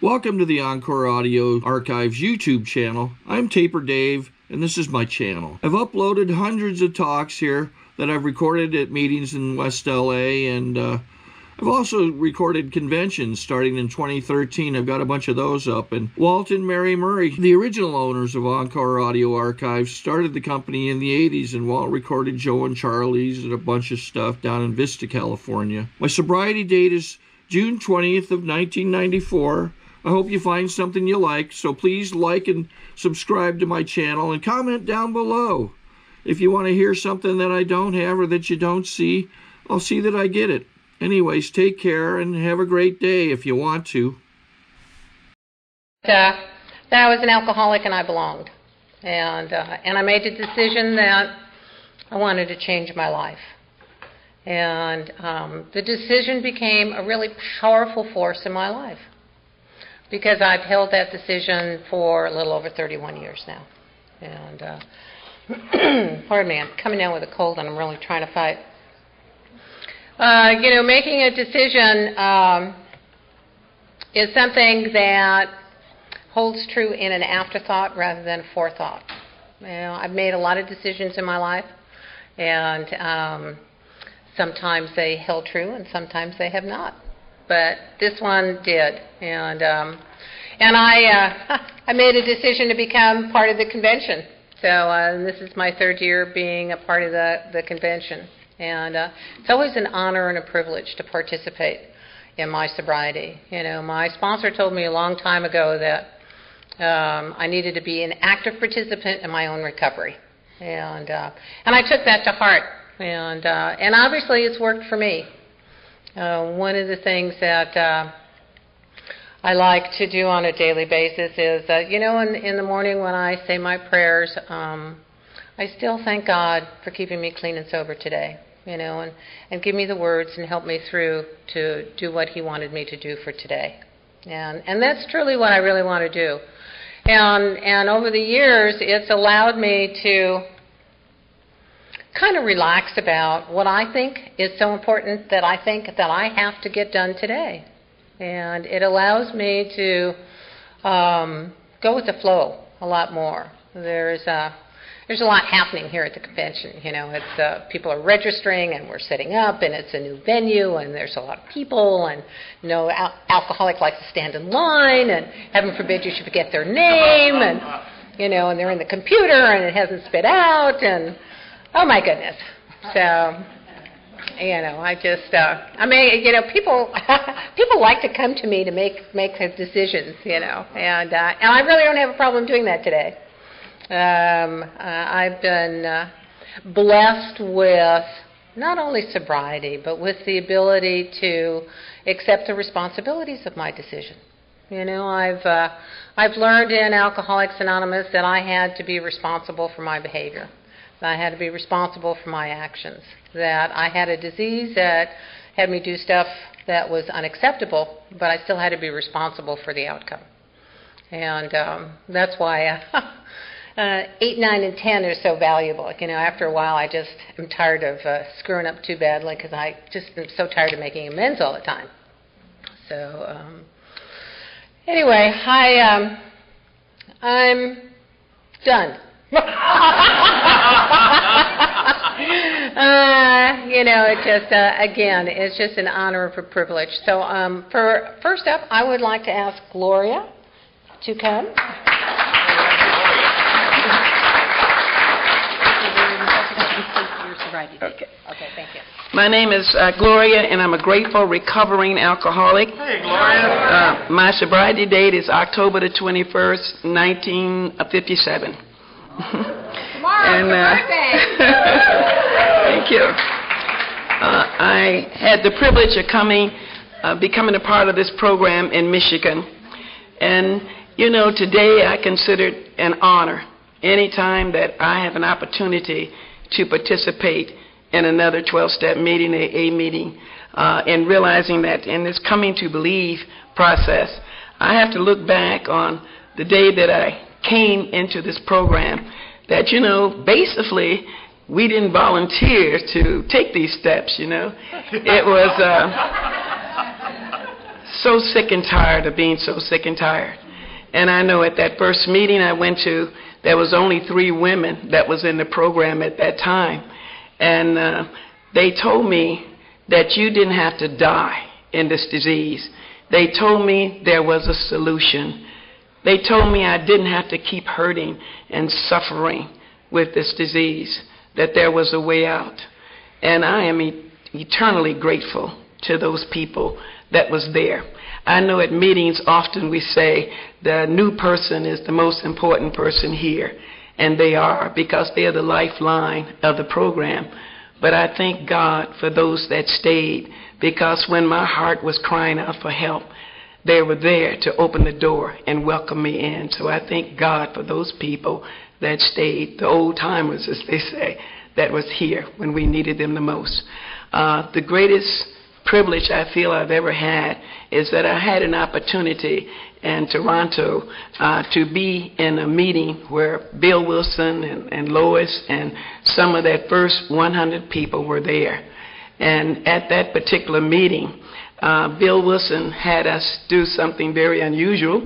Welcome to the Encore Audio Archives YouTube channel. I'm Taper Dave, and this is my channel. I've uploaded hundreds of talks here that I've recorded at meetings in West LA, and I've also recorded conventions starting in 2013. I've got a bunch of those up. And Walt and Mary Murray, the original owners of Encore Audio Archives, started the company in the 80s, and Walt recorded Joe and Charlie's and a bunch of stuff down in Vista, California. My sobriety date is June 20th of 1994. I hope you find something you like, so please like and subscribe to my channel and comment down below. If you want to hear something that I don't have or that you don't see, I'll see that I get it. Anyways, take care and have a great day if you want to. That I was an alcoholic and I belonged. And I made the decision that I wanted to change my life. And the decision became a really powerful force in my life, because I've held that decision for a little over 31 years now. And, pardon me, I'm coming down with a cold and I'm really trying to fight. Making a decision is something that holds true in an afterthought rather than a forethought. I've made a lot of decisions in my life, and sometimes they held true and sometimes they have not. But this one did, and I made a decision to become part of the convention. So this is my third year being a part of the convention, and it's always an honor and a privilege to participate in my sobriety. My sponsor told me a long time ago that I needed to be an active participant in my own recovery, and I took that to heart, and obviously it's worked for me. One of the things that I like to do on a daily basis is, in the morning when I say my prayers, I still thank God for keeping me clean and sober today, and give me the words and help me through to do what He wanted me to do for today. And that's truly what I really want to do. And over the years, it's allowed me to kind of relax about what I think is so important that I think that I have to get done today. And it allows me to go with the flow a lot more. There's a lot happening here at the convention. It's people are registering and we're setting up, and it's a new venue, and there's a lot of people, and alcoholic likes to stand in line, and heaven forbid you should forget their name, and and they're in the computer and it hasn't spit out, and oh my goodness. So, people like to come to me to make decisions, and I really don't have a problem doing that today. I've been blessed with not only sobriety, but with the ability to accept the responsibilities of my decision. I've learned in Alcoholics Anonymous that I had to be responsible for my behavior. I had to be responsible for my actions, that I had a disease that had me do stuff that was unacceptable, but I still had to be responsible for the outcome. And that's why 8, 9, and 10 are so valuable. After a while, I just am tired of screwing up too badly, because I just am so tired of making amends all the time. So anyway, I'm done. It's just an honor and a privilege. So first up, I would like to ask Gloria to come. Okay, thank you. My name is Gloria, and I'm a grateful, recovering alcoholic. Hey, Gloria. My sobriety date is October the 21st, 1957. Tomorrow, birthday. Thank you. I had the privilege of becoming a part of this program in Michigan. And, today I consider it an honor anytime that I have an opportunity to participate in another 12-step meeting, AA meeting, and realizing that in this coming to believe process, I have to look back on the day that I came into this program, that, basically we didn't volunteer to take these steps, It was so sick and tired of being so sick and tired. And I know at that first meeting I went to, there was only 3 women that was in the program at that time. And they told me that you didn't have to die in this disease. They told me there was a solution. They told me I didn't have to keep hurting and suffering with this disease, that there was a way out. And I am eternally grateful to those people that was there. I know at meetings often we say the new person is the most important person here, and they are, because they are the lifeline of the program. But I thank God for those that stayed, because when my heart was crying out for help, they were there to open the door and welcome me in. So I thank God for those people that stayed, the old-timers, as they say, that was here when we needed them the most. The greatest privilege I feel I've ever had is that I had an opportunity in Toronto to be in a meeting where Bill Wilson and Lois and some of that first 100 people were there. And at that particular meeting, Bill Wilson had us do something very unusual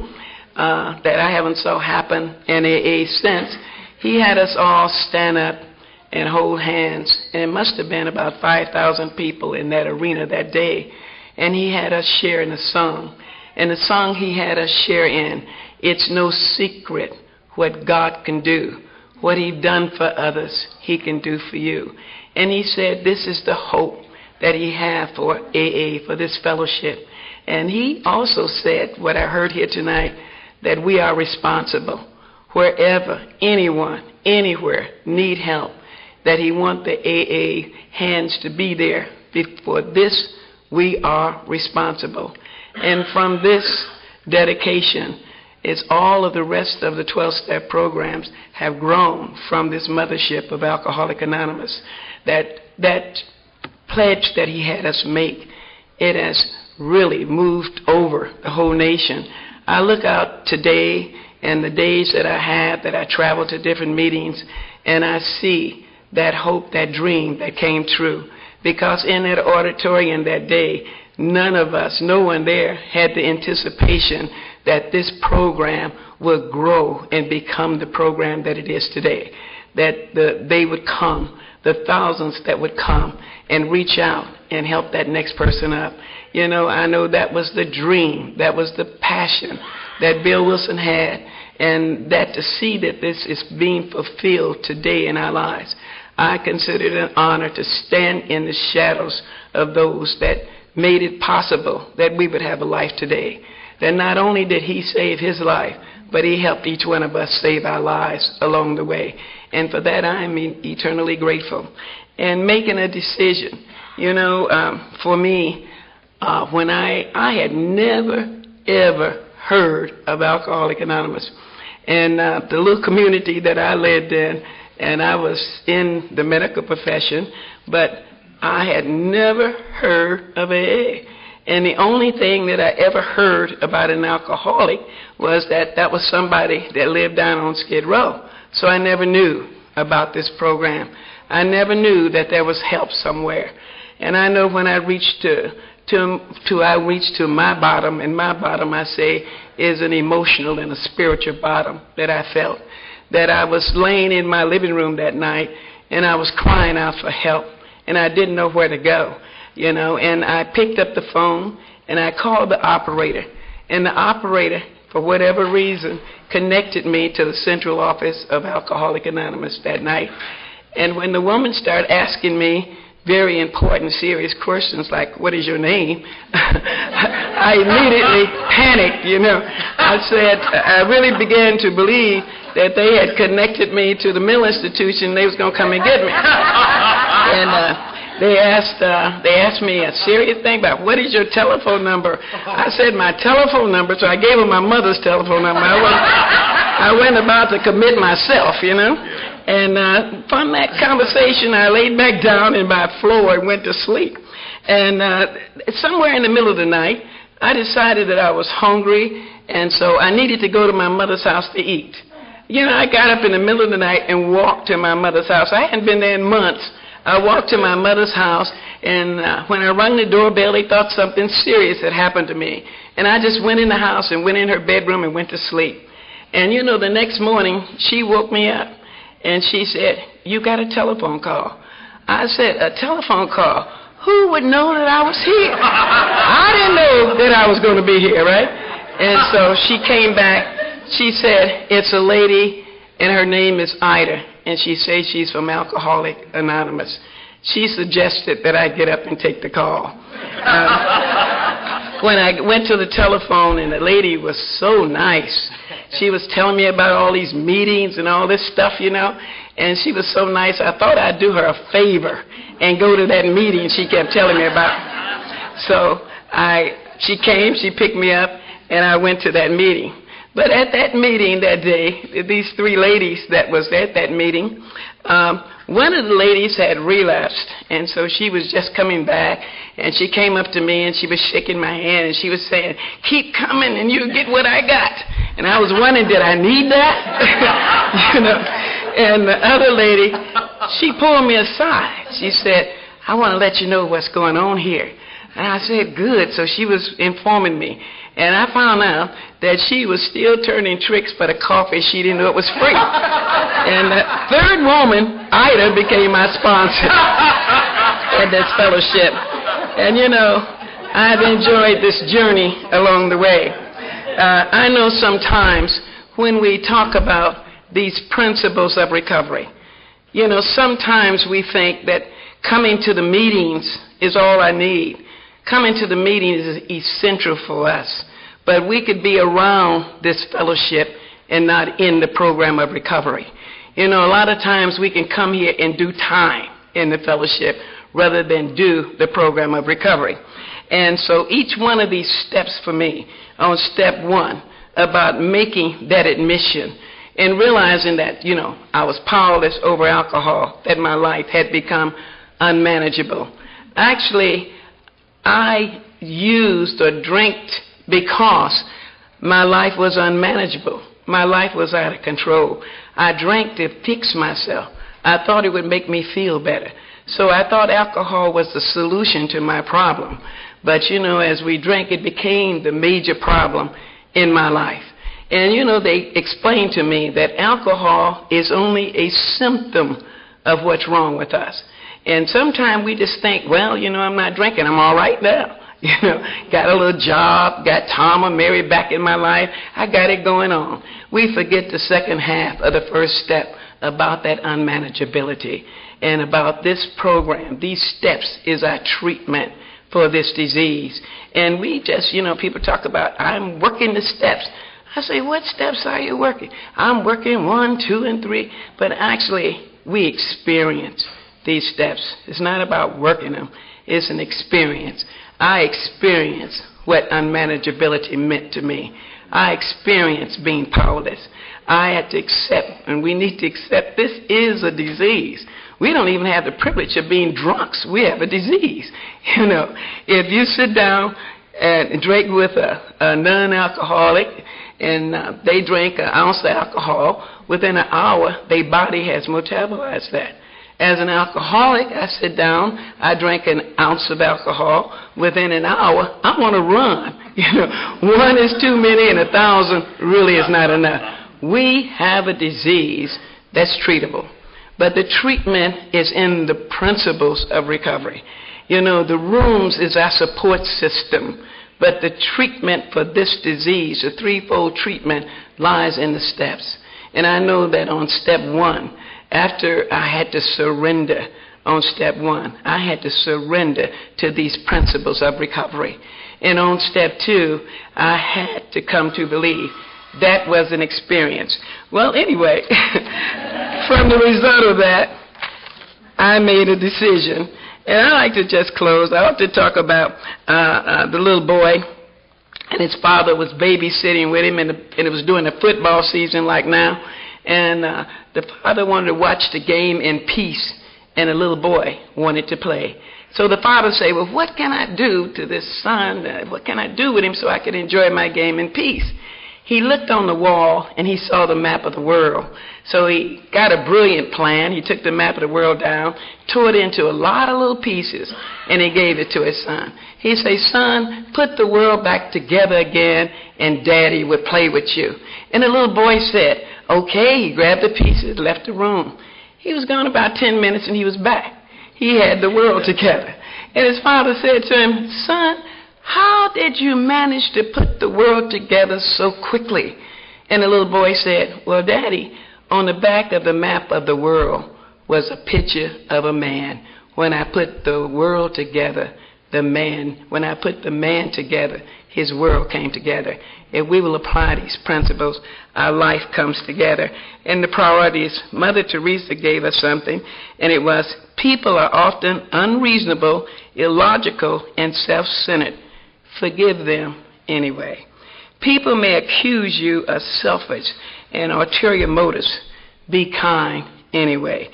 that I haven't saw happen in AA since. He had us all stand up and hold hands, and it must have been about 5,000 people in that arena that day. And he had us share in a song. And the song he had us share in, it's no secret what God can do. What He done for others, He can do for you. And he said this is the hope that he had for AA, for this fellowship. And he also said, what I heard here tonight, that we are responsible. Wherever, anyone, anywhere need help, that he want the AA hands to be there. For this, we are responsible. And from this dedication, it's all of the rest of the 12-step programs have grown from this mothership of Alcoholics Anonymous. That pledge that he had us make, it has really moved over the whole nation. I look out today and the days that I have, that I travel to different meetings, and I see that hope, that dream that came true. Because in that auditorium that day, none of us, no one there had the anticipation that this program would grow and become the program that it is today. That they would come, the thousands that would come and reach out and help that next person up. You know, I know that was the dream, that was the passion that Bill Wilson had, and that to see that this is being fulfilled today in our lives, I consider it an honor to stand in the shadows of those that made it possible that we would have a life today. That not only did he save his life, but he helped each one of us save our lives along the way. And for that, I am eternally grateful. And making a decision, you know, for me, when I had never, ever heard of Alcoholics Anonymous. And the little community that I lived in, and I was in the medical profession, but I had never heard of AA. And the only thing that I ever heard about an alcoholic was that was somebody that lived down on Skid Row. So I never knew about this program. I never knew that there was help somewhere. And I know when I reached to my bottom, and my bottom, I say, is an emotional and a spiritual bottom that I felt. That I was laying in my living room that night, and I was crying out for help, and I didn't know where to go, you know. And I picked up the phone, and I called the operator. And the operator, for whatever reason, connected me to the central office of Alcoholics Anonymous that night. And when the woman started asking me very important, serious questions like, what is your name? I immediately panicked, you know. I really began to believe that they had connected me to the mental institution. They was going to come and get me. And they asked me a serious thing about, what is your telephone number? I said my telephone number, so I gave them my mother's telephone number. I went about to commit myself, you know. And from that conversation, I laid back down in my floor and went to sleep. And somewhere in the middle of the night, I decided that I was hungry, and so I needed to go to my mother's house to eat. You know, I got up in the middle of the night and walked to my mother's house. I hadn't been there in months. I walked to my mother's house, and when I rang the doorbell, they thought something serious had happened to me. And I just went in the house and went in her bedroom and went to sleep. And you know, the next morning, she woke me up, and she said, "You got a telephone call." I said, "A telephone call? Who would know that I was here?" I didn't know that I was going to be here, right? And so she came back. She said, "It's a lady, and her name is Ida, and she says she's from Alcoholics Anonymous." She suggested that I get up and take the call. When I went to the telephone, and the lady was so nice. She was telling me about all these meetings and all this stuff, you know, and she was so nice. I thought I'd do her a favor and go to that meeting she kept telling me about. So she came, she picked me up, and I went to that meeting. But at that meeting that day, these three ladies that was at that meeting, one of the ladies had relapsed, and so she was just coming back, and she came up to me, and she was shaking my hand, and she was saying, "Keep coming, and you'll get what I got." And I was wondering, did I need that? You know. And the other lady, she pulled me aside. She said, "I want to let you know what's going on here." And I said, "Good." So she was informing me. And I found out that she was still turning tricks for the coffee. She didn't know it was free. And the third woman, Ida, became my sponsor at this fellowship. And, you know, I've enjoyed this journey along the way. I know sometimes when we talk about these principles of recovery, you know, sometimes we think that coming to the meetings is all I need. Coming to the meetings is essential for us. But we could be around this fellowship and not in the program of recovery. You know, a lot of times we can come here and do time in the fellowship rather than do the program of recovery. And so each one of these steps for me, on step one, about making that admission and realizing that, you know, I was powerless over alcohol, that my life had become unmanageable. Actually, I used or drank because my life was unmanageable. My life was out of control. I drank to fix myself. I thought it would make me feel better. So I thought alcohol was the solution to my problem. But, you know, as we drank, it became the major problem in my life. And, you know, they explained to me that alcohol is only a symptom of what's wrong with us. And sometimes we just think, well, you know, I'm not drinking. I'm all right now. You know, got a little job, got Tom or Mary back in my life. I got it going on. We forget the second half of the first step about that unmanageability and about this program. These steps is our treatment for this disease. And we just, you know, people talk about, I'm working the steps. I say, what steps are you working? I'm working 1, 2, and 3. But actually, we experience these steps. It's not about working them. It's an experience. I experienced what unmanageability meant to me. I experienced being powerless. I had to accept, and we need to accept, this is a disease. We don't even have the privilege of being drunks. We have a disease. You know, if you sit down and drink with a non-alcoholic, and they drink an ounce of alcohol, within an hour, their body has metabolized that. As an alcoholic, I sit down, I drink an ounce of alcohol. Within an hour, I want to run. You know, 1 is too many and 1,000 really is not enough. We have a disease that's treatable. But the treatment is in the principles of recovery. You know, the rooms is our support system. But the treatment for this disease, the threefold treatment, lies in the steps. And I know that on step 1, after I had to surrender on step 1, I had to surrender to these principles of recovery. And on step 2, I had to come to believe that was an experience. Well, anyway, from the result of that, I made a decision. And I like to just close. I want to talk about the little boy, and his father was babysitting with him, and it was during the football season like now. And the father wanted to watch the game in peace, and the little boy wanted to play. So the father said, well, what can I do to this son? What can I do with him so I can enjoy my game in peace? He looked on the wall and he saw the map of the world. So he got a brilliant plan. He took the map of the world down, tore it into a lot of little pieces, and he gave it to his son. He said, "Son, put the world back together again, and Daddy would play with you." And the little boy said, "Okay." He grabbed the pieces, left the room. He was gone about 10 minutes, and he was back. He had the world together. And his father said to him, "Son, how did you manage to put the world together so quickly?" And the little boy said, "Well, Daddy, on the back of the map of the world was a picture of a man. When I put the world together, when I put the man together, his world came together." If we will apply these principles, our life comes together. And the priorities, Mother Teresa gave us something, and it was, people are often unreasonable, illogical, and self-centered. Forgive them anyway. People may accuse you of selfish and ulterior motives. Be kind anyway.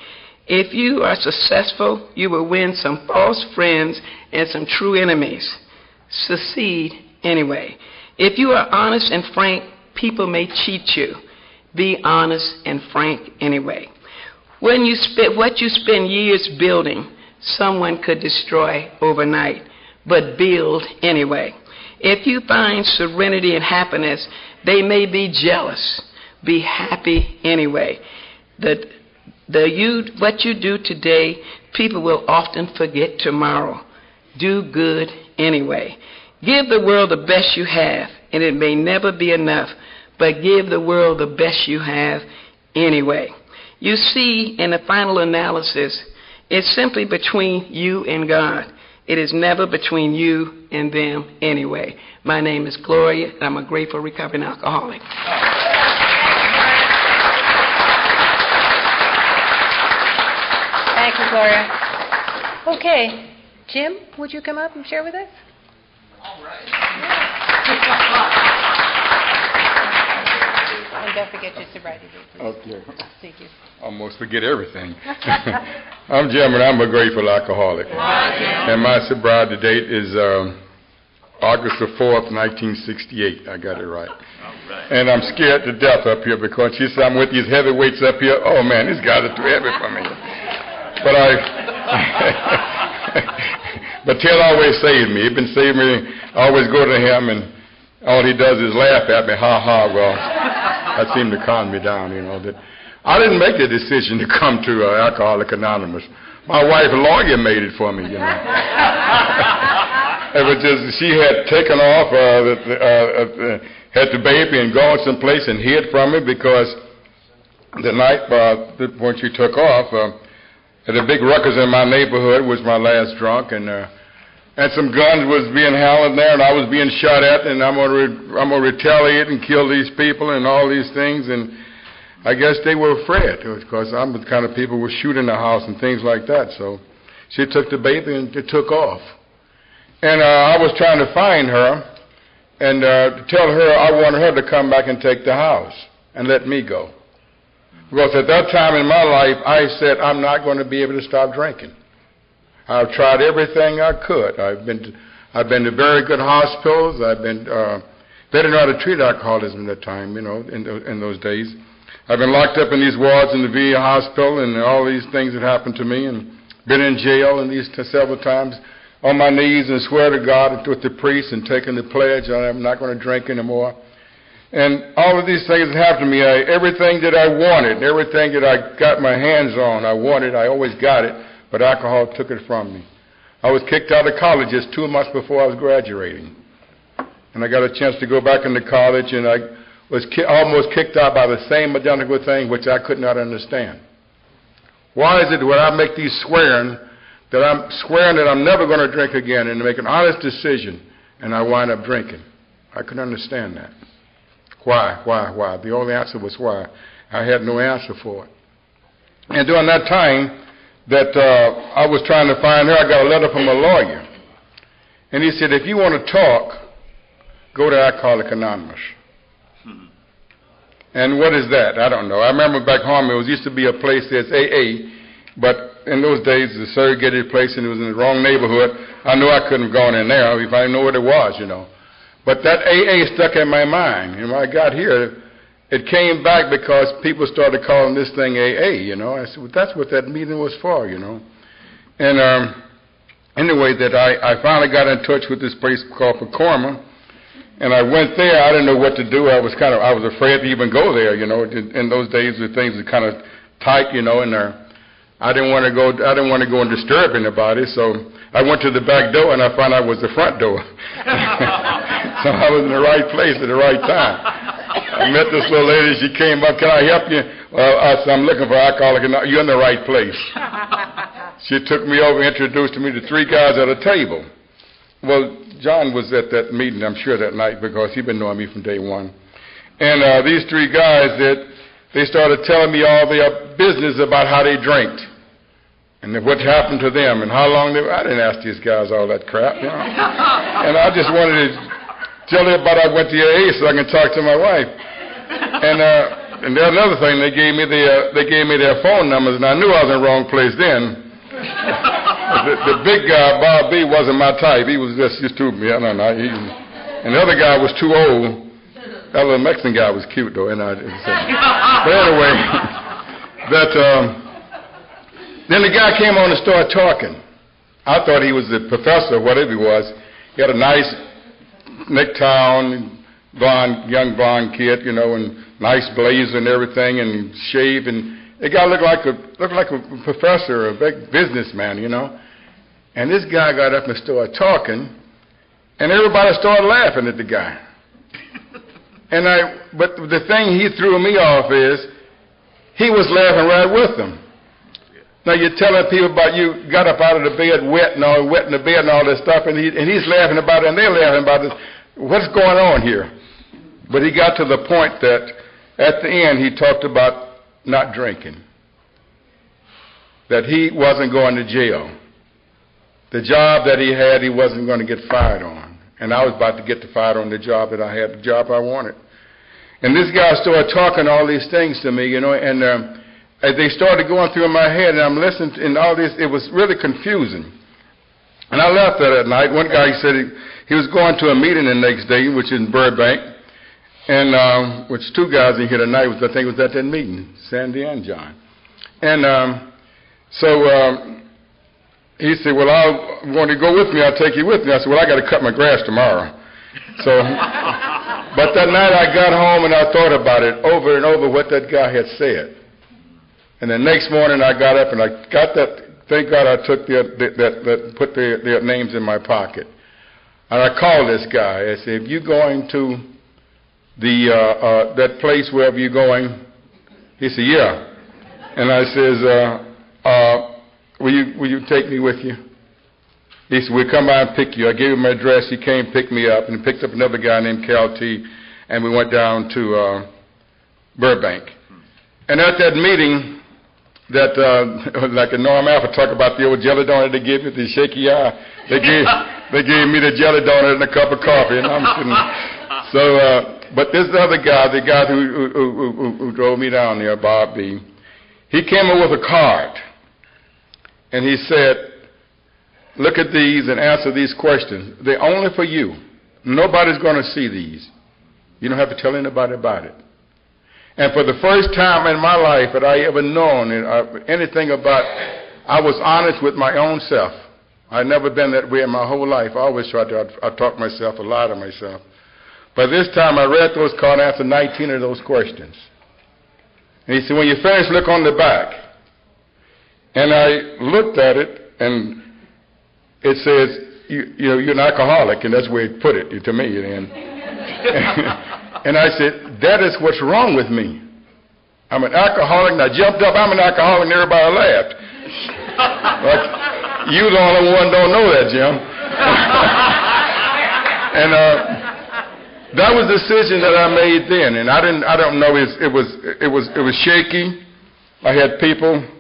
If you are successful, you will win some false friends and some true enemies. Succeed anyway. If you are honest and frank, people may cheat you. Be honest and frank anyway. What you spend years building, someone could destroy overnight, but build anyway. If you find serenity and happiness, they may be jealous. Be happy anyway. What you do today, people will often forget tomorrow. Do good anyway. Give the world the best you have, and it may never be enough, but give the world the best you have anyway. You see, in the final analysis, it's simply between you and God. It is never between you and them anyway. My name is Gloria, and I'm a grateful recovering alcoholic. Thank you, Gloria. Okay, Jim, would you come up and share with us? All right. And don't forget your sobriety date, please. Okay. Thank you. Almost forget everything. I'm Jim, and I'm a grateful alcoholic. And my sobriety date is August the 4th, 1968. I got it right. And I'm scared to death up here because she said I'm with these heavy weights up here. Oh, man, these guys are too heavy for me. But Ted always saved me. He's been saving me. I always go to him, and all he does is laugh at me. Ha, ha. Well, that seemed to calm me down, you know. That I didn't make the decision to come to Alcoholics Anonymous. My wife, a lawyer, made it for me, you know. It was just, she had taken off, had the baby and gone someplace and hid from me because the night when she took off, the big ruckus in my neighborhood was my last drunk, and some guns was being howled there, and I was being shot at, and I'm gonna retaliate and kill these people and all these things, and I guess they were afraid because I'm the kind of people who would shoot in the house and things like that. So she took the baby and it took off, and I was trying to find her and tell her I wanted her to come back and take the house and let me go. Because at that time in my life, I said, I'm not going to be able to stop drinking. I've tried everything I could. I've been to very good hospitals. They didn't know how to treat alcoholism at that time, you know, in those days. I've been locked up in these wards in the VA hospital and all these things that happened to me, and been in jail and these several times on my knees and swear to God with the priest and taking the pledge I'm not going to drink anymore. And all of these things that happened to me, everything that I wanted, everything that I got my hands on, I wanted, I always got it, but alcohol took it from me. I was kicked out of college just 2 months before I was graduating. And I got a chance to go back into college, and I was almost kicked out by the same identical thing, which I could not understand. Why is it when I make these swearing that I'm never going to drink again and make an honest decision, and I wind up drinking? I couldn't understand that. Why? The only answer was why. I had no answer for it. And during that time that I was trying to find her, I got a letter from a lawyer. And he said, if you want to talk, go to Alcoholics Anonymous. And what is that? I don't know. I remember back home, it used to be a place that's AA, but in those days, the segregated place, and it was in the wrong neighborhood. I knew I couldn't have gone in there if I didn't know what it was, you know. But that AA stuck in my mind. And when I got here, it came back because people started calling this thing AA, you know. I said, well, that's what that meeting was for, you know. And anyway, that I finally got in touch with this place called Pacorma, and I went there. I didn't know what to do. I was afraid to even go there, you know. In those days, the things were kind of tight, you know, and I didn't want to go and disturb anybody, so I went to the back door, and I found out it was the front door. So I was in the right place at the right time. I met this little lady. She came up, can I help you? Well, I said, I'm looking for alcoholic. You're in the right place. She took me over, introduced me to 3 guys at a table. Well, John was at that meeting, I'm sure, that night, because he'd been knowing me from day one. And these 3 guys, they started telling me all their business about how they drank, and what happened to them, and how long I didn't ask these guys all that crap, you know. And I just wanted to tell them about I went to AA so I can talk to my wife. And there's another thing, they gave me their phone numbers, and I knew I was in the wrong place then. The big guy, Bob B, wasn't my type. He was just too, I don't know. And the other guy was too old. That little Mexican guy was cute, though. But anyway, then the guy came on and started talking. I thought he was the professor, whatever he was. He had a nice necktie on, young blonde kid, you know, and nice blazer and everything, and shaved, and the guy looked like a professor, a big businessman, you know. And this guy got up and started talking, and everybody started laughing at the guy. But the thing he threw me off is he was laughing right with them. Now you're telling people about you got up out of the bed wet in the bed and all this stuff, and he's laughing about it, and they're laughing about this. What's going on here? But he got to the point that at the end he talked about not drinking, that he wasn't going to jail. The job that he had, he wasn't going to get fired on. And I was about to get fired on the job that I had, the job I wanted. And this guy started talking all these things to me, you know, and as they started going through my head, and I'm listening to, and all this, it was really confusing. And I left there that night. One guy said he was going to a meeting the next day, which is in Burbank, and which 2 guys in here tonight, I think was at that meeting, Sandy and John. And he said, well, I want to go with me. I'll take you with me. I said, well, I got to cut my grass tomorrow. So, but that night I got home and I thought about it over and over what that guy had said. And the next morning I got up and I got that. Thank God I took put their names in my pocket. And I called this guy. I said, if you're going to that place wherever you're going, he said, yeah. And I says, will you take me with you? He said, we'll come by and pick you. I gave him my address. He came, picked me up, and picked up another guy named Cal T, and we went down to Burbank. And at that meeting, like a Norm Alpha talk about the old jelly donut they give you, the shaky eye, they gave me the jelly donut and a cup of coffee, and I'm sitting. So, but this other guy, the guy who drove me down there, Bob B, he came up with a card. And he said, look at these and answer these questions. They're only for you. Nobody's going to see these. You don't have to tell anybody about it. And for the first time in my life that I ever known anything about, I was honest with my own self. I'd never been that way in my whole life. I always tried to talk myself, lie to myself. But this time I read those cards and answered 19 of those questions. And he said, when you finish, look on the back. And I looked at it, and it says, you're an alcoholic, and that's the way he put it to me. And I said, that is what's wrong with me. I'm an alcoholic, and I jumped up, I'm an alcoholic, and everybody laughed. Like, you the only one don't know that, Jim. And that was the decision that I made then, and I don't know, it was shaky. I had people.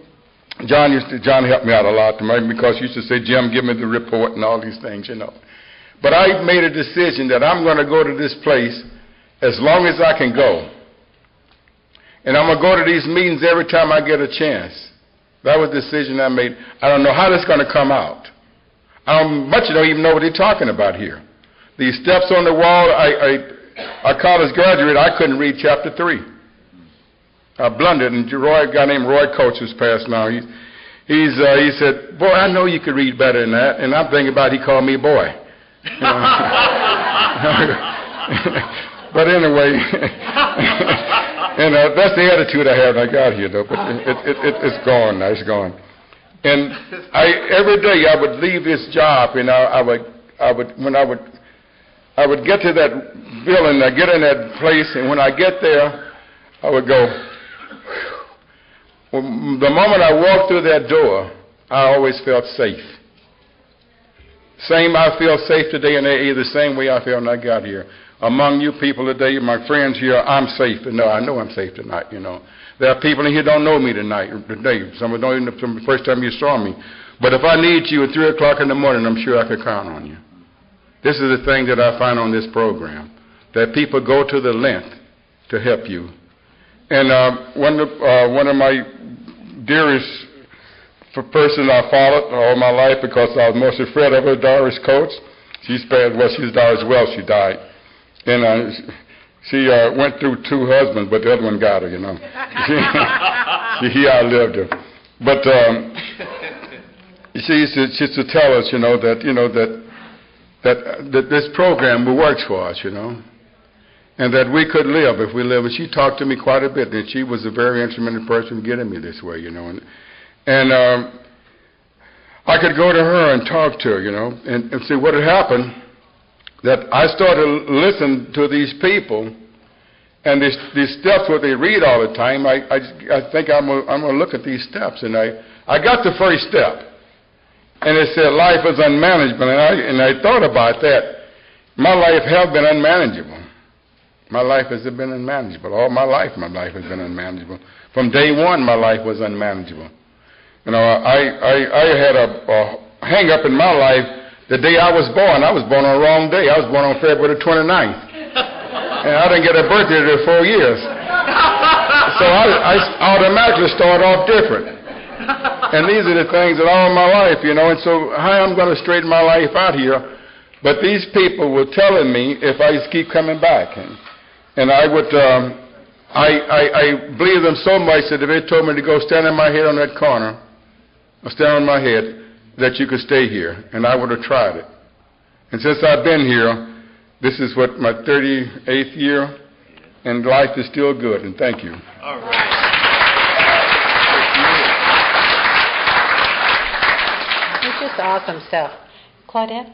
John helped me out a lot because he used to say, Jim, give me the report and all these things, you know. But I made a decision that I'm going to go to this place as long as I can go. And I'm going to go to these meetings every time I get a chance. That was the decision I made. I don't know how that's going to come out. Much don't even know what they're talking about here. these steps on the wall, a college graduate, I couldn't read chapter 3. I blundered, and a guy named Roy Coates, who's passed now, he said, boy, I know you could read better than that. And I'm thinking about he called me boy. But anyway, and that's the attitude I have when I got here, though. But it's gone now. It's gone. And every day I would leave this job, and I would get to that building, I get in that place, and when I get there, I would go. Well, the moment I walked through that door, I always felt safe. I feel safe today, and the same way I felt when I got here. Among you people today, my friends here, I'm safe. No, I know I'm safe tonight, you know. There are people in here who don't know me today. Some of them don't even know from the first time you saw me. But if I need you at 3 o'clock in the morning, I'm sure I could count on you. This is the thing that I find on this program, that people go to the length to help you. And one of my dearest person I followed all my life, because I was most afraid of her, Doris Coates. She's died as well. She died. And she went through 2 husbands, but the other one got her, you know. He outlived her. But she used to tell us, that this program works for us, and that we could live if we live. And she talked to me quite a bit, and she was a very instrumental person getting me this way, And I could go to her and talk to her, and see what had happened. That I started to listen to these people, and these steps, what they read all the time. I think I'm gonna look at these steps, and I got the first step, and it said life is unmanageable, and I thought about that. My life has been unmanageable. My life has been unmanageable. All my life has been unmanageable. From day one, my life was unmanageable. I had a hang up in my life. The day I was born on the wrong day. I was born on February 29th. And I didn't get a birthday for 4 years. So I automatically started off different. And these are the things that all my life, and so how I'm going to straighten my life out here. But these people were telling me if I just keep coming back. And I would, I believe them so much that if they told me to go stand on my head on that corner, or stand on my head, that you could stay here, and I would have tried it. And since I've been here, this is what, my 38th year, and life is still good, and thank you. All right. It's just awesome stuff. Claudette?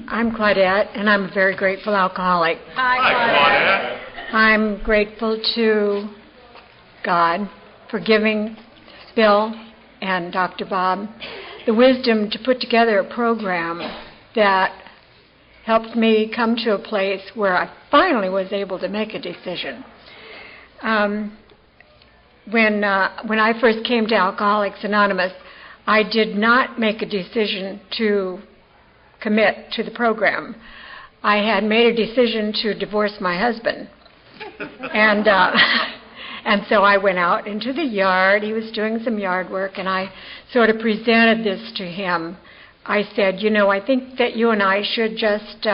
I'm Claudette, and I'm a very grateful alcoholic. Hi, Claudette. I'm grateful to God for giving Bill and Dr. Bob the wisdom to put together a program that helped me come to a place where I finally was able to make a decision. When I first came to Alcoholics Anonymous, I did not make a decision to commit to the program. I had made a decision to divorce my husband. And so I went out into the yard. He was doing some yard work, and I sort of presented this to him. I said, I think that you and I should just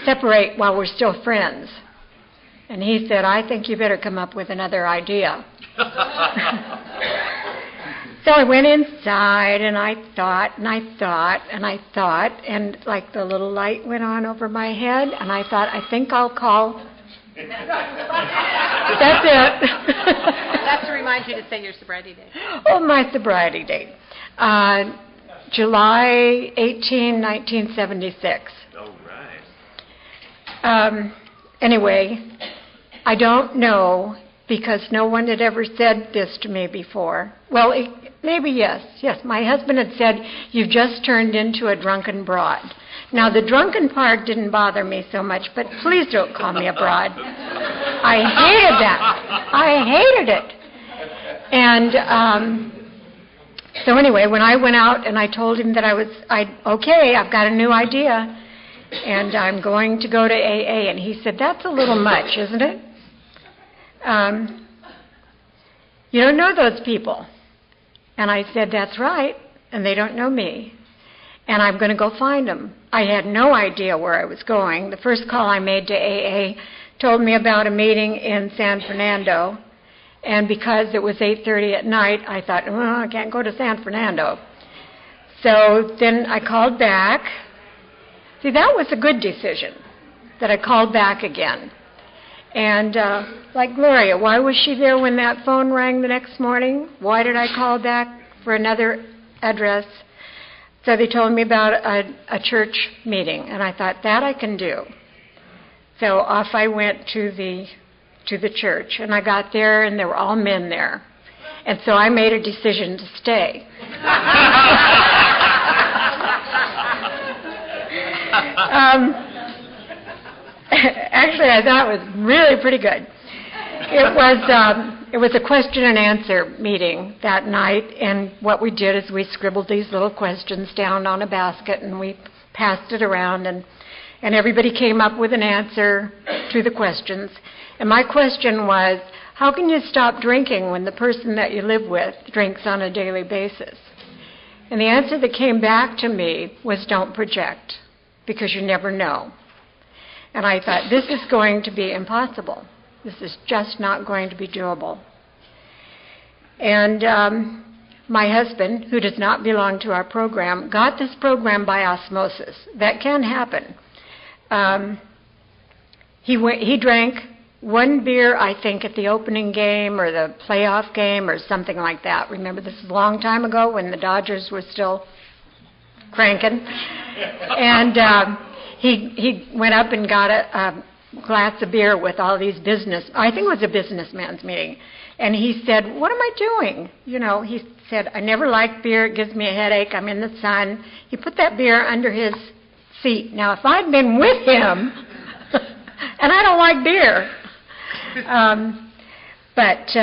separate while we're still friends. And he said, I think you better come up with another idea. So I went inside, and I thought, and I thought, and I thought, and like the little light went on over my head, and I thought, I think I'll call. That's it. That's to remind you to say your sobriety date. Oh, my sobriety date. July 18, 1976. All right. Anyway, I don't know, because no one had ever said this to me before. Well, maybe yes. Yes, my husband had said, you've just turned into a drunken broad. Now, the drunken part didn't bother me so much, but please don't call me a broad. I hated that. I hated it. And so anyway, when I went out and I told him that okay, I've got a new idea, and I'm going to go to AA, and he said, that's a little much, isn't it? You don't know those people. And I said, that's right, and they don't know me. And I'm going to go find them. I had no idea where I was going. The first call I made to AA told me about a meeting in San Fernando. And because it was 8:30 at night, I thought, I can't go to San Fernando. So then I called back. See, that was a good decision, that I called back again. And like Gloria, why was she there when that phone rang the next morning? Why did I call back for another address? So they told me about a church meeting, and I thought, that I can do. So off I went to the church, and I got there, and there were all men there. And so I made a decision to stay. Actually, I thought it was really pretty good. It was a question and answer meeting that night, and what we did is we scribbled these little questions down on a basket, and we passed it around, and everybody came up with an answer to the questions. And my question was, how can you stop drinking when the person that you live with drinks on a daily basis? And the answer that came back to me was, don't project, because you never know. And I thought, this is going to be impossible. This is just not going to be doable. And my husband, who does not belong to our program, got this program by osmosis. That can happen. He drank one beer, I think, at the opening game or the playoff game or something like that. Remember, this is a long time ago when the Dodgers were still cranking. And he went up and got a glass of beer with all these I think it was a businessman's meeting. And he said, what am I doing? You know, he said, I never liked beer. It gives me a headache. I'm in the sun. He put that beer under his seat. Now, if I'd been with him, and I don't like beer, but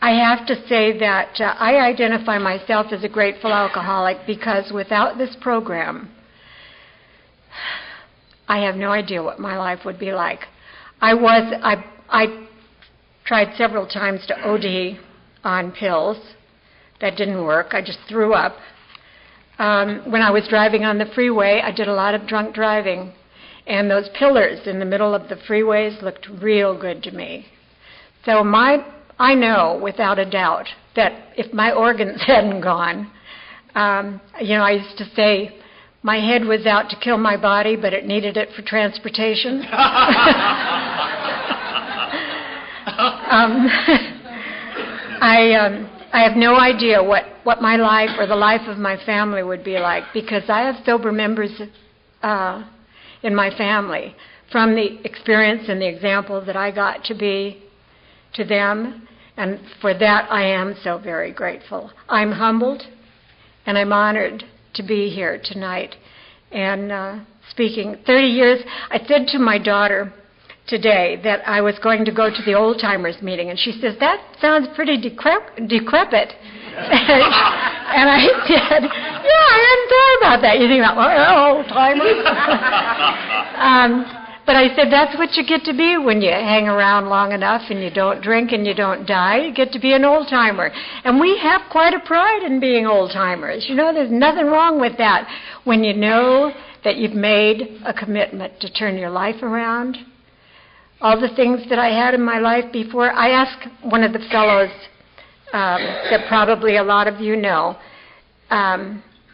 I have to say that I identify myself as a grateful alcoholic because without this program, I have no idea what my life would be like. I tried several times to OD on pills. That didn't work. I just threw up. When I was driving on the freeway, I did a lot of drunk driving. And those pillars in the middle of the freeways looked real good to me. So I know without a doubt that if my organs hadn't gone, I used to say, my head was out to kill my body, but it needed it for transportation. I have no idea what my life or the life of my family would be like because I have sober members in my family from the experience and the example that I got to be to them. And for that, I am so very grateful. I'm humbled and I'm honored to be here tonight and speaking. 30 years, I said to my daughter today that I was going to go to the Oldtimers meeting, and she says, that sounds pretty decrepit. And I said, yeah, I hadn't thought about that. You think about, Oldtimers. But I said, that's what you get to be when you hang around long enough and you don't drink and you don't die. You get to be an old-timer. And we have quite a pride in being old-timers. You know, there's nothing wrong with that when you know that you've made a commitment to turn your life around. All the things that I had in my life before, I asked one of the fellows that probably a lot of you know,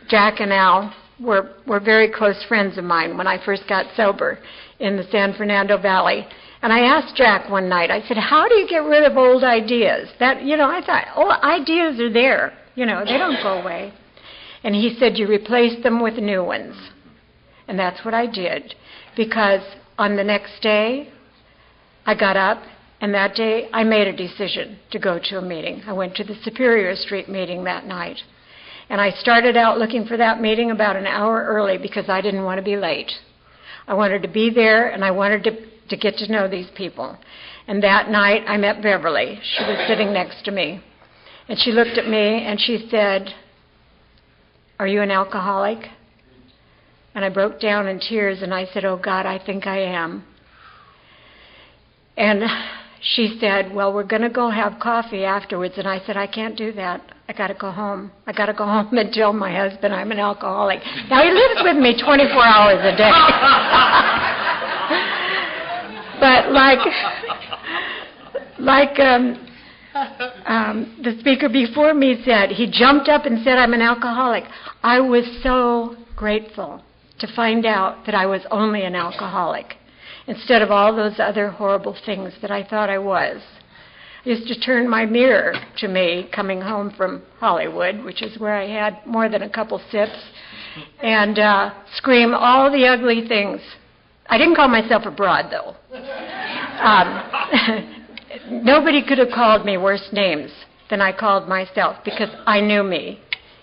Jack and Al were very close friends of mine when I first got sober in the San Fernando Valley. And I asked Jack one night, I said, how do you get rid of old ideas? I thought, ideas are there. They don't go away. And he said, you replace them with new ones. And that's what I did. Because on the next day, I got up, and that day I made a decision to go to a meeting. I went to the Superior Street meeting that night. And I started out looking for that meeting about an hour early because I didn't want to be late. I wanted to be there, and I wanted to get to know these people. And that night I met Beverly. She was sitting next to me. And she looked at me, and she said, are you an alcoholic? And I broke down in tears, and I said, oh, God, I think I am. And she said, well, we're going to go have coffee afterwards. And I said, I can't do that. I got to go home. I got to go home and tell my husband I'm an alcoholic. Now, he lives with me 24 hours a day. But the speaker before me said, he jumped up and said, I'm an alcoholic. I was so grateful to find out that I was only an alcoholic instead of all those other horrible things that I thought I was. I used to turn my mirror to me coming home from Hollywood, which is where I had more than a couple sips, and scream all the ugly things. I didn't call myself a broad, though. Nobody could have called me worse names than I called myself because I knew me.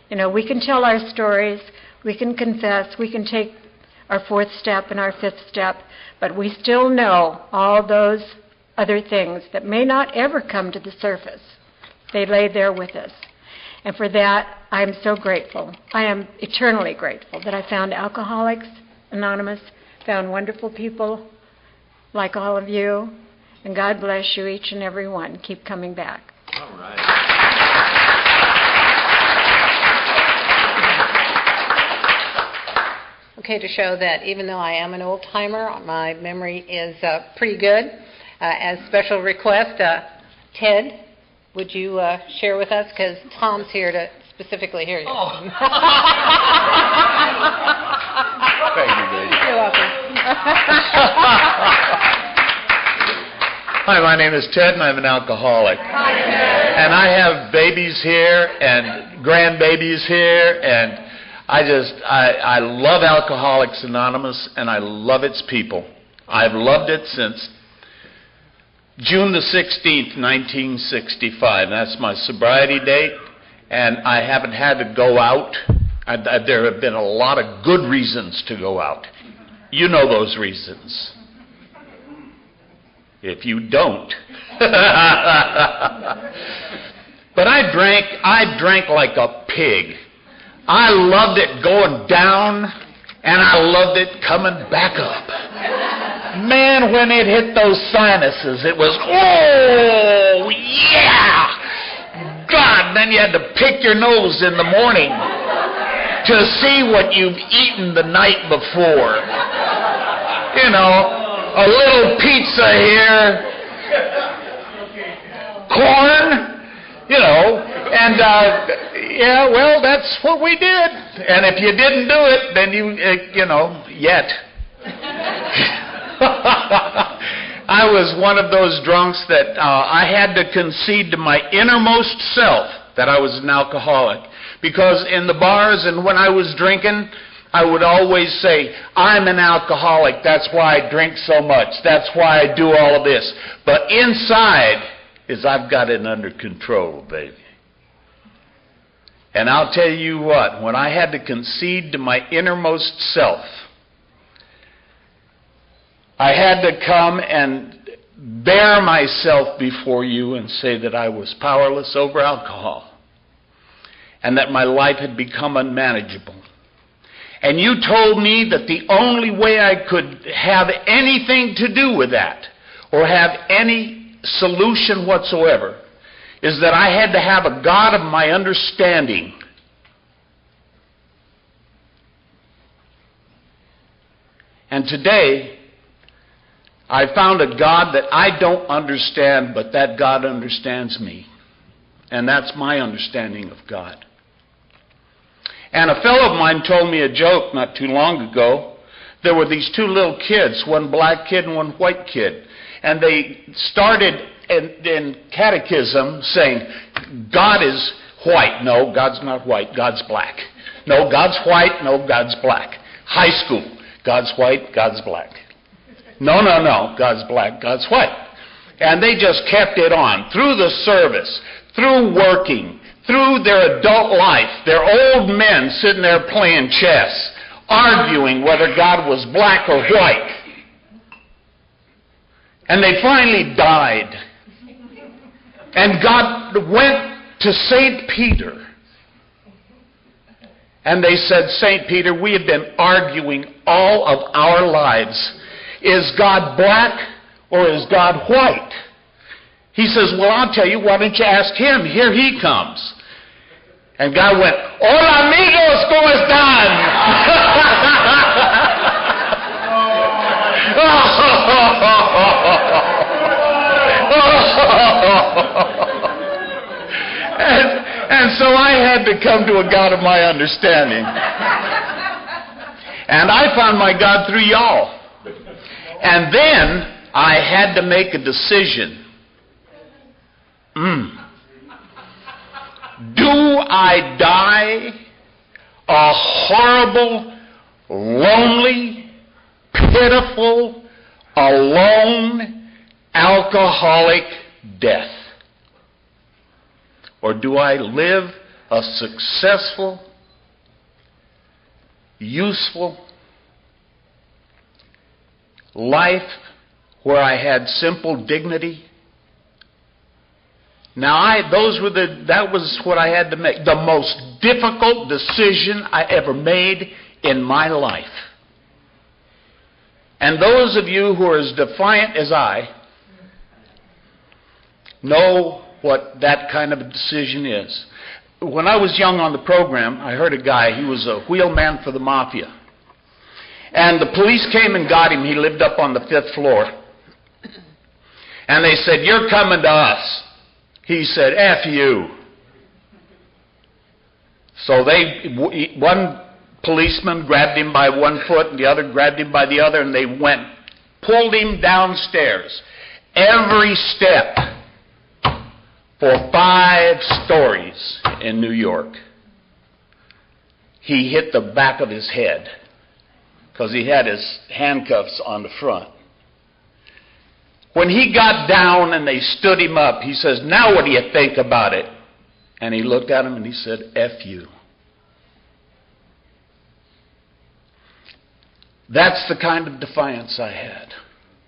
You know, we can tell our stories, we can confess, we can take our fourth step and our fifth step, but we still know all those other things that may not ever come to the surface. They lay there with us. And for that, I'm so grateful. I am eternally grateful that I found Alcoholics Anonymous, found wonderful people like all of you, and God bless you, each and every one. Keep coming back. All right. Okay, to show that even though I am an old-timer, my memory is pretty good. As special request, Ted, would you share with us? Because Tom's here to specifically hear you. Oh. Thank you, baby. You're welcome. Hi, my name is Ted, and I'm an alcoholic. Hi, Ted. And I have babies here and grandbabies here, and I love Alcoholics Anonymous, and I love its people. I've loved it since June the 16th, 1965. That's my sobriety date, and I haven't had to go out. There have been a lot of good reasons to go out. You know those reasons. If you don't. But I drank like a pig. I loved it going down, and I loved it coming back up. Man, when it hit those sinuses, it was, oh, yeah! God, then you had to pick your nose in the morning to see what you've eaten the night before. You know, a little pizza here, corn, you know, and, yeah, well, that's what we did. And if you didn't do it, then you know, yet. I was one of those drunks that I had to concede to my innermost self that I was an alcoholic. Because in the bars and when I was drinking, I would always say, I'm an alcoholic, that's why I drink so much, that's why I do all of this. But inside is I've got it under control, baby. And I'll tell you what, when I had to concede to my innermost self, I had to come and bare myself before you and say that I was powerless over alcohol and that my life had become unmanageable. And you told me that the only way I could have anything to do with that or have any solution whatsoever is that I had to have a God of my understanding. And today, I found a God that I don't understand, but that God understands me. And that's my understanding of God. And a fellow of mine told me a joke not too long ago. There were these two little kids, one black kid and one white kid. And they started in catechism saying, God is white. No, God's not white. God's black. No, God's white. No, God's black. High school. God's white. God's black. No, no, no. God's black. God's white. And they just kept it on through the service, through working, through their adult life. They're old men sitting there playing chess, arguing whether God was black or white. And they finally died. And God went to St. Peter. And they said, St. Peter, we have been arguing all of our lives. Is God black or is God white? He says, well, I'll tell you, why don't you ask him? Here he comes. And God went, hola amigos, ¿cómo están? and so I had to come to a God of my understanding. And I found my God through y'all. And then I had to make a decision. Do I die a horrible, lonely, pitiful, alone, alcoholic death? Or do I live a successful, useful life where I had simple dignity? Now, that was what I had to make. The most difficult decision I ever made in my life. And those of you who are as defiant as I know what that kind of a decision is. When I was young on the program, I heard a guy, he was a wheelman for the mafia. And the police came and got him. He lived up on the 5th floor. And they said, you're coming to us. He said, F you. So one policeman grabbed him by one foot and the other grabbed him by the other, and they pulled him downstairs. Every step for 5 stories in New York. He hit the back of his head because he had his handcuffs on the front. When he got down and they stood him up, he says, now what do you think about it? And he looked at him and he said, F you. That's the kind of defiance I had.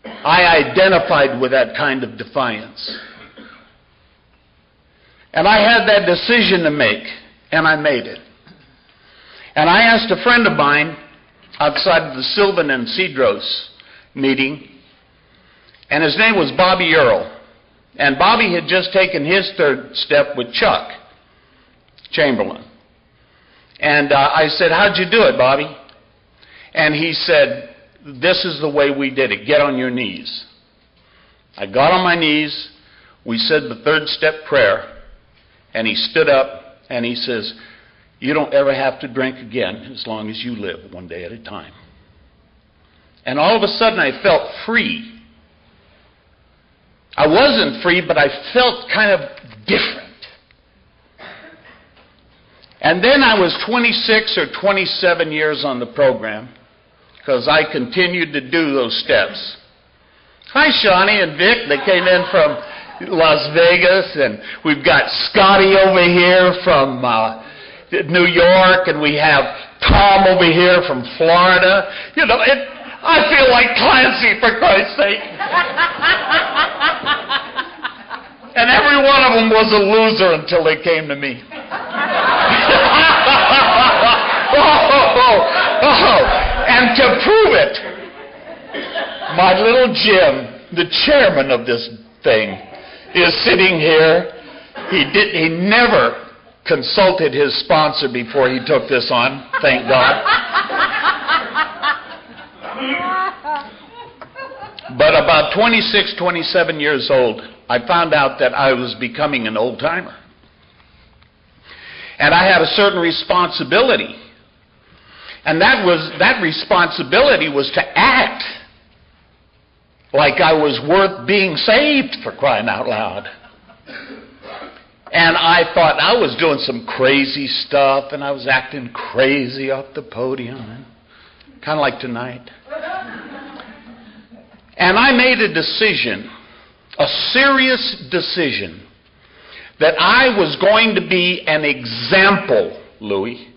I identified with that kind of defiance. And I had that decision to make, and I made it. And I asked a friend of mine outside of the Sylvan and Cedros meeting, and his name was Bobby Earl. And Bobby had just taken his 3rd step with Chuck Chamberlain. And I said, how'd you do it, Bobby? And he said, this is the way we did it. Get on your knees. I got on my knees. We said the 3rd step prayer. And he stood up and he says, you don't ever have to drink again as long as you live, one day at a time. And all of a sudden I felt free. I wasn't free, but I felt kind of different. And then I was 26 or 27 years on the program because I continued to do those steps. Hi, Shawnee and Vic. They came in from Las Vegas, and we've got Scotty over here from New York, and we have Tom over here from Florida. You know, I feel like Clancy, for Christ's sake. And every one of them was a loser until they came to me. And to prove it, my little Jim, the chairman of this thing, is sitting here. He never consulted his sponsor before he took this on, thank God. But about 26, 27 years old, I found out that I was becoming an old-timer. And I had a certain responsibility. And that responsibility was to act like I was worth being saved, for crying out loud. And I thought I was doing some crazy stuff, and I was acting crazy off the podium, kind of like tonight. And I made a decision, a serious decision, that I was going to be an example, Louis,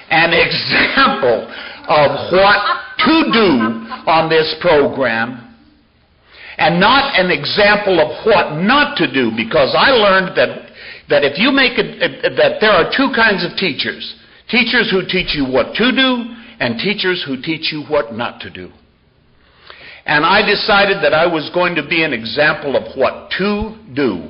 an example of what to do on this program, and not an example of what not to do, because I learned that if you make that there are 2 kinds of teachers. Teachers who teach you what to do, and teachers who teach you what not to do. And I decided that I was going to be an example of what to do.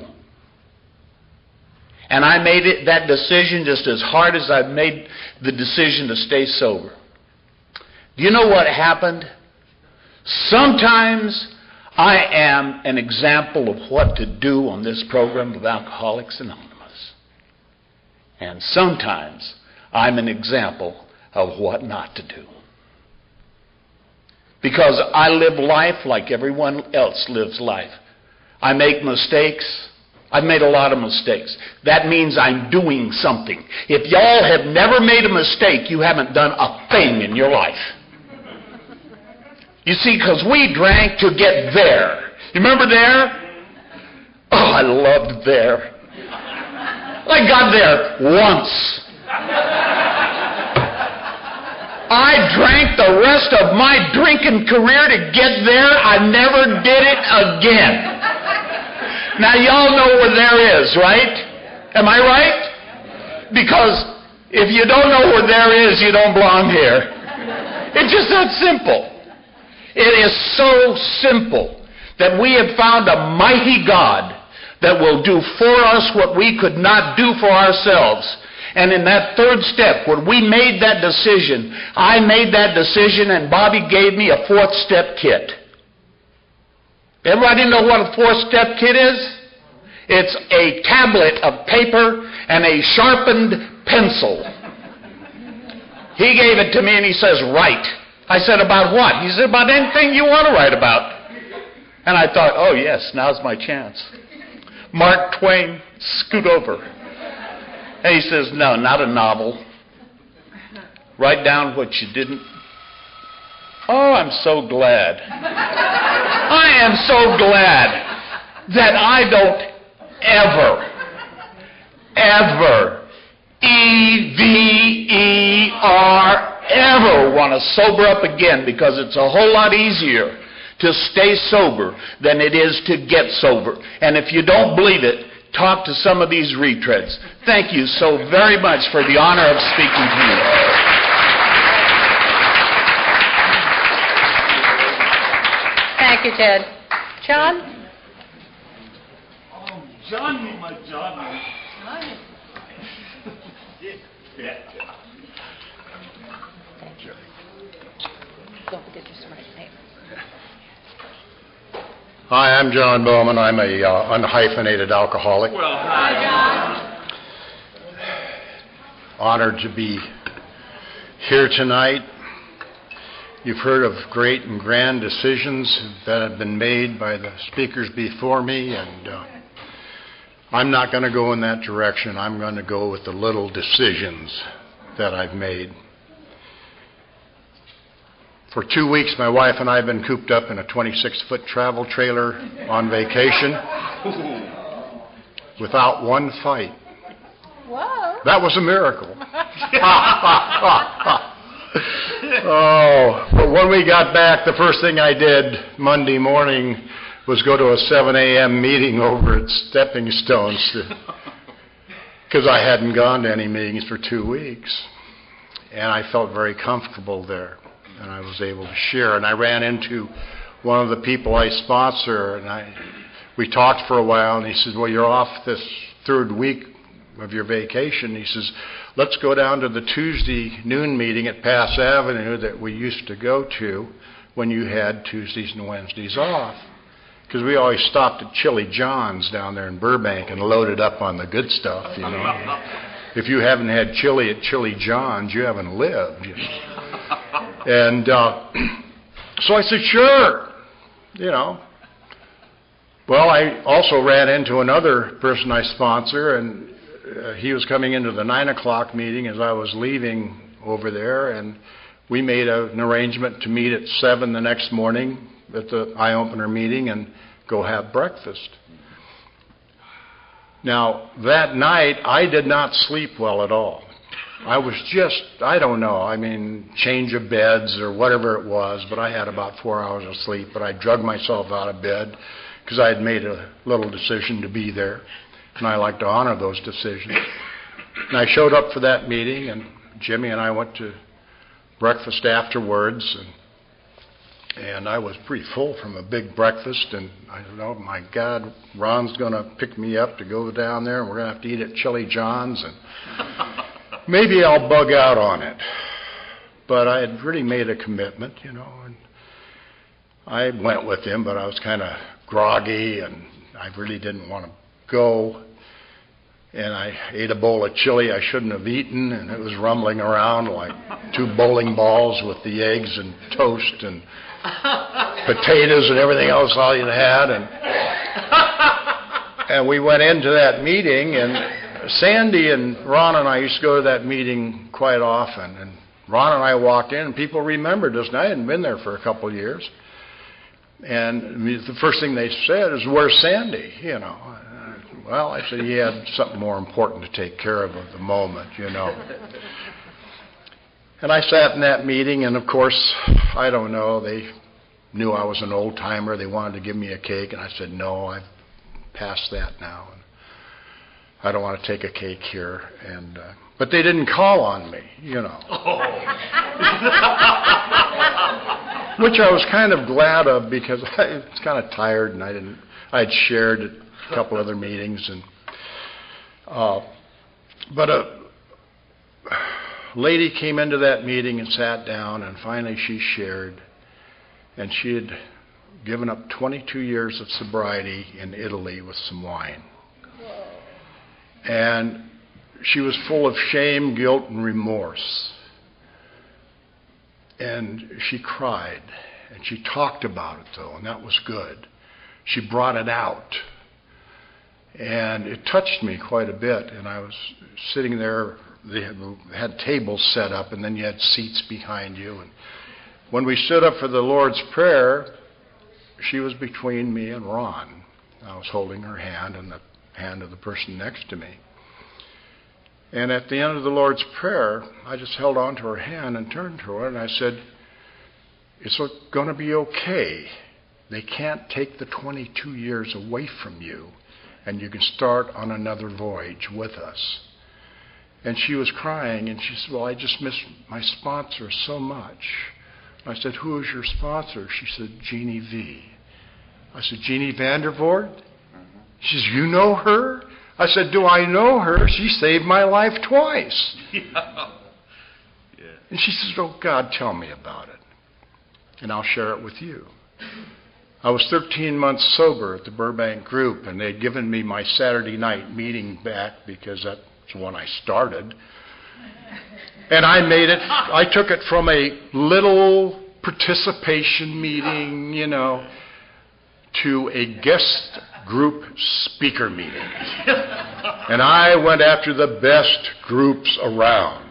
And I made that decision just as hard as I made the decision to stay sober. Do you know what happened? Sometimes I am an example of what to do on this program of Alcoholics Anonymous. And sometimes I'm an example of what not to do. Because I live life like everyone else lives life. I make mistakes. I've made a lot of mistakes. That means I'm doing something. If y'all have never made a mistake, you haven't done a thing in your life. You see, because we drank to get there. You remember there? Oh, I loved there. I got there once. I drank the rest of my drinking career to get there. I never did it again. Now, y'all know where there is, right? Am I right? Because if you don't know where there is, you don't belong here. It's just that simple. It is so simple that we have found a mighty God that will do for us what we could not do for ourselves. And in that third step, when we made that decision, I made that decision and Bobby gave me a fourth step kit. Everybody know what a fourth step kit is? It's a tablet of paper and a sharpened pencil. He gave it to me and he says, write. I said, about what? He said, about anything you want to write about. And I thought, oh yes, now's my chance. Mark Twain, scoot over. And he says, no, not a novel. Write down what you didn't. Oh, I'm so glad. I am so glad that I don't ever, ever want to sober up again, because it's a whole lot easier to stay sober than it is to get sober. And if you don't believe it, talk to some of these retreads. Thank you so very much for the honor of speaking to you. Thank you, Ted. John? Oh, Johnny, my Johnny. Thank you. Don't forget your smart name. Hi, I'm John Bowman. I'm a unhyphenated alcoholic. Well, hi, John. Honored to be here tonight. You've heard of great and grand decisions that have been made by the speakers before me, and I'm not going to go in that direction. I'm going to go with the little decisions that I've made. For 2 weeks, my wife and I have been cooped up in a 26-foot travel trailer on vacation without one fight. Whoa. That was a miracle. Oh, but when we got back, the first thing I did Monday morning was go to a 7 a.m. meeting over at Stepping Stones, because I hadn't gone to any meetings for 2 weeks. And I felt very comfortable there. And I was able to share. And I ran into one of the people I sponsor, and we talked for a while, and he said, well, you're off this third week of your vacation. He says, let's go down to the Tuesday noon meeting at Pass Avenue that we used to go to when you had Tuesdays and Wednesdays off. Because we always stopped at Chili John's down there in Burbank and loaded up on the good stuff, you know. If you haven't had chili at Chili John's, you haven't lived, you know. And so I said, sure, you know. Well, I also ran into another person I sponsor, and he was coming into the 9 o'clock meeting as I was leaving over there, and we made an arrangement to meet at 7 the next morning at the eye-opener meeting and go have breakfast. Now, that night, I did not sleep well at all. I was just, I don't know, I mean, change of beds or whatever it was, but I had about 4 hours of sleep, but I drugged myself out of bed because I had made a little decision to be there, and I like to honor those decisions. And I showed up for that meeting, and Jimmy and I went to breakfast afterwards, and And I was pretty full from a big breakfast, and I thought, oh my God, Ron's going to pick me up to go down there, and we're going to have to eat at Chili John's, and maybe I'll bug out on it. But I had really made a commitment, and I went with him, but I was kind of groggy, and I really didn't want to go. And I ate a bowl of chili I shouldn't have eaten, and it was rumbling around like 2 bowling balls with the eggs and toast and potatoes and everything else all you had. And we went into that meeting, and Sandy and Ron and I used to go to that meeting quite often. And Ron and I walked in, and people remembered us, and I hadn't been there for a couple of years. And the first thing they said is, "Where's Sandy?" Well, I said he had something more important to take care of at the moment, And I sat in that meeting, and of course, I don't know, they knew I was an old-timer. They wanted to give me a cake, and I said, no, I've passed that now. And I don't want to take a cake here. But they didn't call on me, Which I was kind of glad of, because I was kind of tired, and I'd shared at a couple other meetings, but a lady came into that meeting and sat down, and finally she shared, and she had given up 22 years of sobriety in Italy with some wine. And she was full of shame, guilt, and remorse. And she cried, and she talked about it, though, and that was good. She brought it out. And it touched me quite a bit, and I was sitting there. They had tables set up, and then you had seats behind you. And when we stood up for the Lord's Prayer, she was between me and Ron. I was holding her hand and the hand of the person next to me. And at the end of the Lord's Prayer, I just held on to her hand and turned to her, and I said, "It's going to be okay. They can't take the 22 years away from you, and you can start on another voyage with us." And she was crying, and she said, "Well, I just miss my sponsor so much." I said, "Who is your sponsor?" She said, "Jeannie V." I said, "Jeannie Vandervoort?" She says, "You know her?" I said, "Do I know her? She saved my life twice." Yeah. And she says, "Oh, God, tell me about it, and I'll share it with you." I was 13 months sober at the Burbank group, and they'd given me my Saturday night meeting back because that's when I started. And I took it from a little participation meeting, to a guest group speaker meeting. And I went after the best groups around.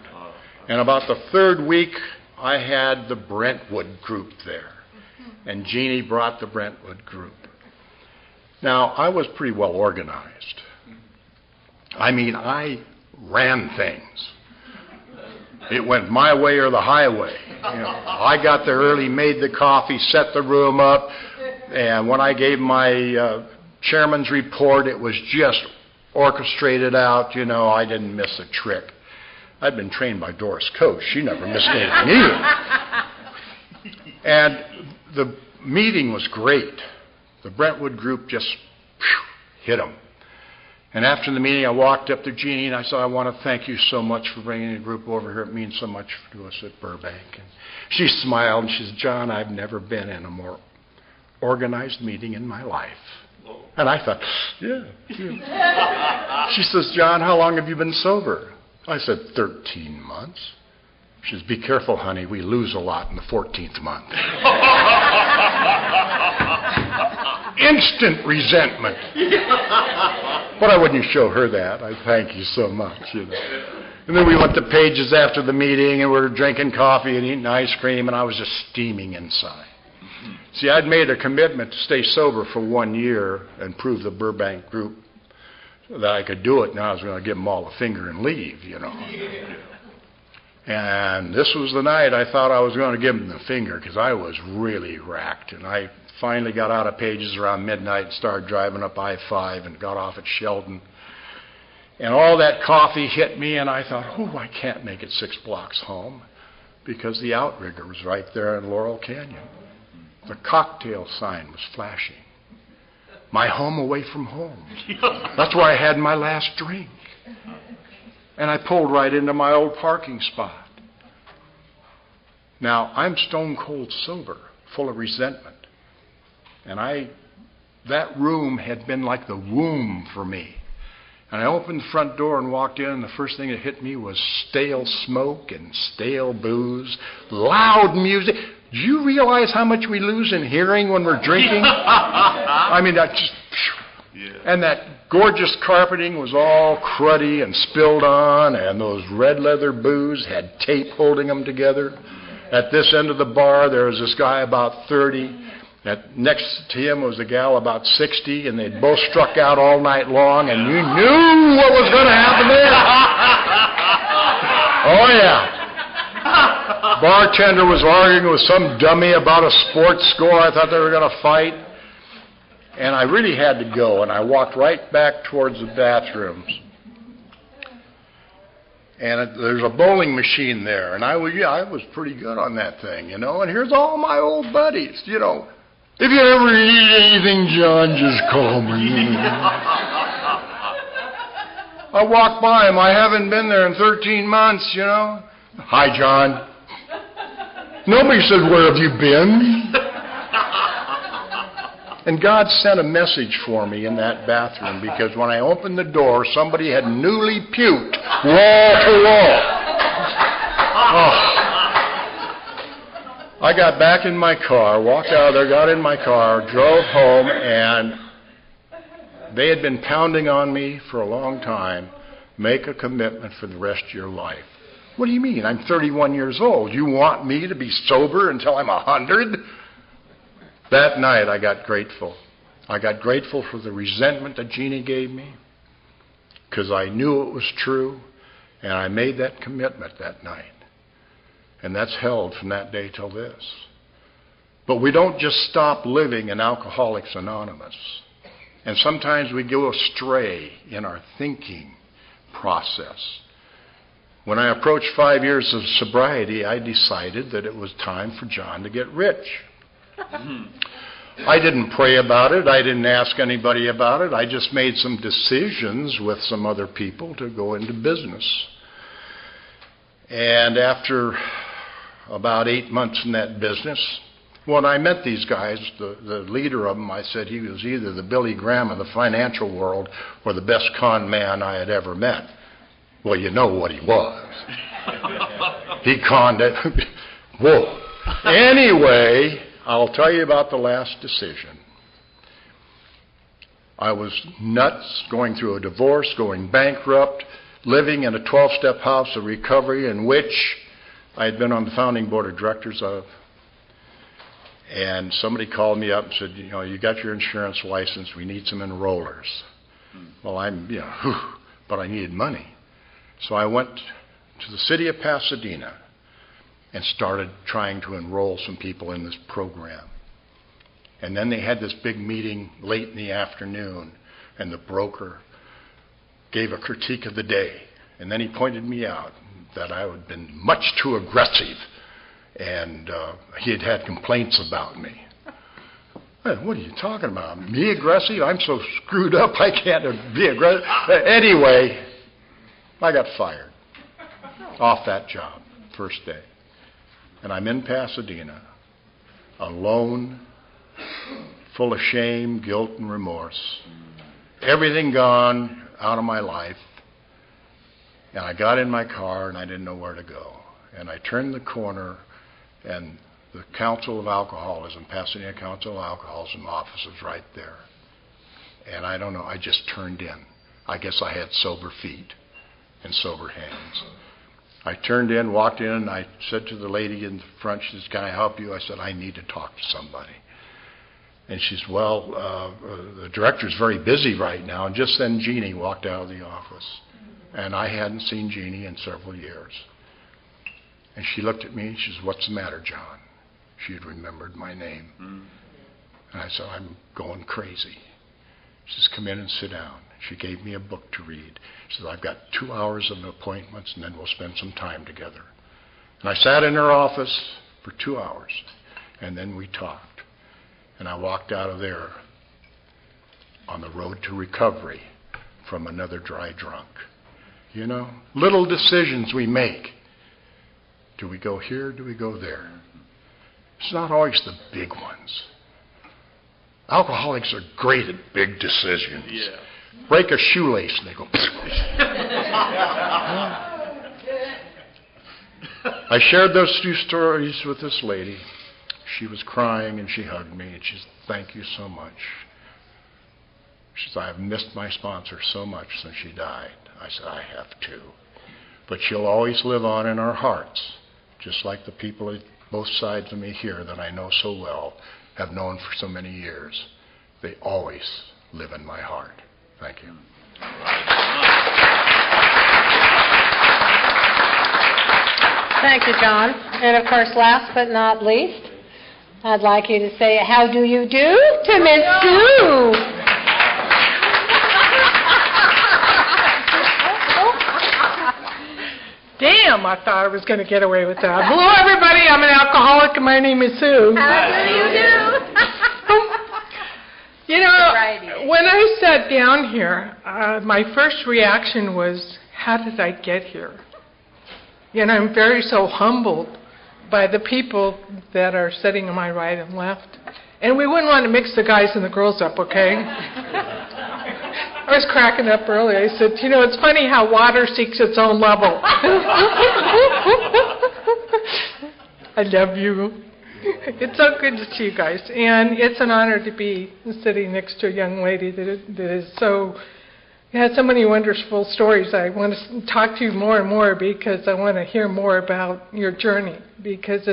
And about the 3rd week, I had the Brentwood group there. And Jeannie brought the Brentwood group. Now, I was pretty well organized. I ran things. It went my way or the highway. I got there early, made the coffee, set the room up, and when I gave my chairman's report, it was just orchestrated out. I didn't miss a trick. I'd been trained by Doris Coach. She never missed anything either. And the meeting was great. The Brentwood group just hit them. And after the meeting, I walked up to Jeannie and I said, "I want to thank you so much for bringing the group over here. It means so much to us at Burbank." And she smiled and she said, "John, I've never been in a more organized meeting in my life." And I thought, yeah. She says, "John, how long have you been sober?" I said, 13 months. She says, "Be careful, honey. We lose a lot in the 14th month." Instant resentment. But I wouldn't show her that. I thank you so much. And then we went to Page's after the meeting, and we were drinking coffee and eating ice cream, and I was just steaming inside. See, I'd made a commitment to stay sober for 1 year and prove the Burbank group that I could do it. Now I was going to give them all the finger and leave, And this was the night I thought I was going to give them the finger, because I was really racked. And I finally got out of Page's around midnight and started driving up I-5 and got off at Sheldon. And all that coffee hit me, and I thought, I can't make it 6 blocks home, because the outrigger was right there in Laurel Canyon. The cocktail sign was flashing. My home away from home. That's where I had my last drink. And I pulled right into my old parking spot. Now, I'm stone cold sober, full of resentment. And that room had been like the womb for me. And I opened the front door and walked in, and the first thing that hit me was stale smoke and stale booze, loud music. Do you realize how much we lose in hearing when we're drinking? I mean, that just... And that gorgeous carpeting was all cruddy and spilled on, and those red leather booths had tape holding them together. At this end of the bar, there was this guy about 30. Next to him was a gal about 60, and they'd both struck out all night long, and you knew what was going to happen there. Oh, yeah. Bartender was arguing with some dummy about a sports score. I thought they were going to fight. And I really had to go, and I walked right back towards the bathrooms. And there's a bowling machine there, and I was pretty good on that thing, you know. And here's all my old buddies, you know. If you ever need anything, John, just call me. I walked by him. I haven't been there in 13 months, you know. Hi, John. Nobody said, where have you been? And God sent a message for me in that bathroom, because when I opened the door, somebody had newly puked wall to wall. Oh. I got back in my car, walked out of there, got in my car, drove home, and they had been pounding on me for a long time. Make a commitment for the rest of your life. What do you mean? I'm 31 years old. You want me to be sober until I'm 100? That night I got grateful. I got grateful for the resentment that Jeannie gave me, because I knew it was true, and I made that commitment that night. And that's held from that day till this. But we don't just stop living in Alcoholics Anonymous. And sometimes we go astray in our thinking process. When I approached 5 years of sobriety, I decided that it was time for John to get rich. I didn't pray about it. I didn't ask anybody about it. I just made some decisions with some other people to go into business. And after about 8 months in that business, when I met these guys, the leader of them, I said he was either the Billy Graham of the financial world or the best con man I had ever met. Well, you know what he was. He conned it. Whoa. Anyway, I'll tell you about the last decision. I was nuts, going through a divorce, going bankrupt, living in a 12-step house of recovery in which I had been on the founding board of directors of. And somebody called me up and said, you know, you got your insurance license, we need some enrollers. Well, but I needed money. So I went to the city of Pasadena and started trying to enroll some people in this program. And then they had this big meeting late in the afternoon, and the broker gave a critique of the day. And then he pointed me out that I had been much too aggressive, and he had had complaints about me. Hey, what are you talking about? Me aggressive? I'm so screwed up I can't be aggressive. Anyway, I got fired off that job first day. And I'm in Pasadena, alone, full of shame, guilt, and remorse. Everything gone out of my life. And I got in my car, and I didn't know where to go. And I turned the corner, and the Council of Alcoholism, Pasadena Council of Alcoholism office was right there. And I don't know, I just turned in. I guess I had sober feet and sober hands. I turned in, walked in, and I said to the lady in the front, she says, can I help you? I said, I need to talk to somebody. And she says, well, the director's very busy right now. And just then Jeannie walked out of the office. And I hadn't seen Jeannie in several years. And she looked at me and she says, what's the matter, John? She had remembered my name. And I said, I'm going crazy. She says, come in and sit down. She gave me a book to read. She said, I've got 2 hours of appointments, and then we'll spend some time together. And I sat in her office for 2 hours, and then we talked. And I walked out of there on the road to recovery from another dry drunk. You know, little decisions we make. Do we go here? Do we go there? It's not always the big ones. Alcoholics are great at big decisions. Yeah. Break a shoelace and they go. I shared those 2 stories with this lady. She was crying and she hugged me and she said, "Thank you so much." She said, "I've missed my sponsor so much since she died." I said, "I have too. But she'll always live on in our hearts, just like the people at both sides of me here that I know so well, have known for so many years. They always live in my heart." Thank you. Thank you, John. And of course, last but not least, I'd like you to say, "How do you do?" to Miss Sue. Damn, I thought I was going to get away with that. Hello, everybody. I'm an alcoholic, and my name is Sue. How do you do? You know, when I sat down here, my first reaction was, how did I get here? You know, I'm very so humbled by the people that are sitting on my right and left. And we wouldn't want to mix the guys and the girls up, okay? I was cracking up earlier. I said, you know, it's funny how water seeks its own level. I love you. It's so good to see you guys. And it's an honor to be sitting next to a young lady that is so, has so many wonderful stories. I want to talk to you more and more because I want to hear more about your journey. Because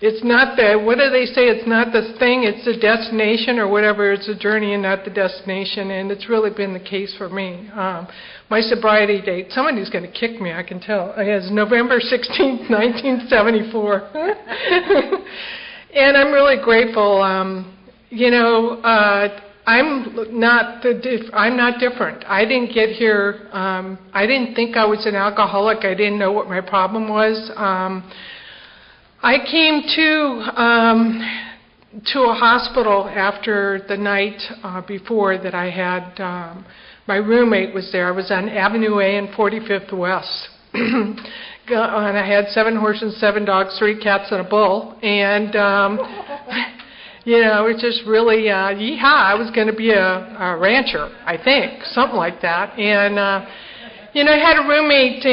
it's not the, what do they say, it's not the thing, it's the destination or whatever, it's a journey and not the destination, and it's really been the case for me. My sobriety date, somebody's going to kick me, I can tell, is November 16th, 1974. And I'm really grateful. You know, I'm not different. I didn't get here, I didn't think I was an alcoholic, I didn't know what my problem was. I came to a hospital after the night before that I had, my roommate was there. I was on Avenue A and 45th West. And I had 7 horses, 7 dogs, 3 cats, and a bull. And, you know, it just really, yeehaw, I was going to be a rancher, I think, something like that. And, you know, I had a roommate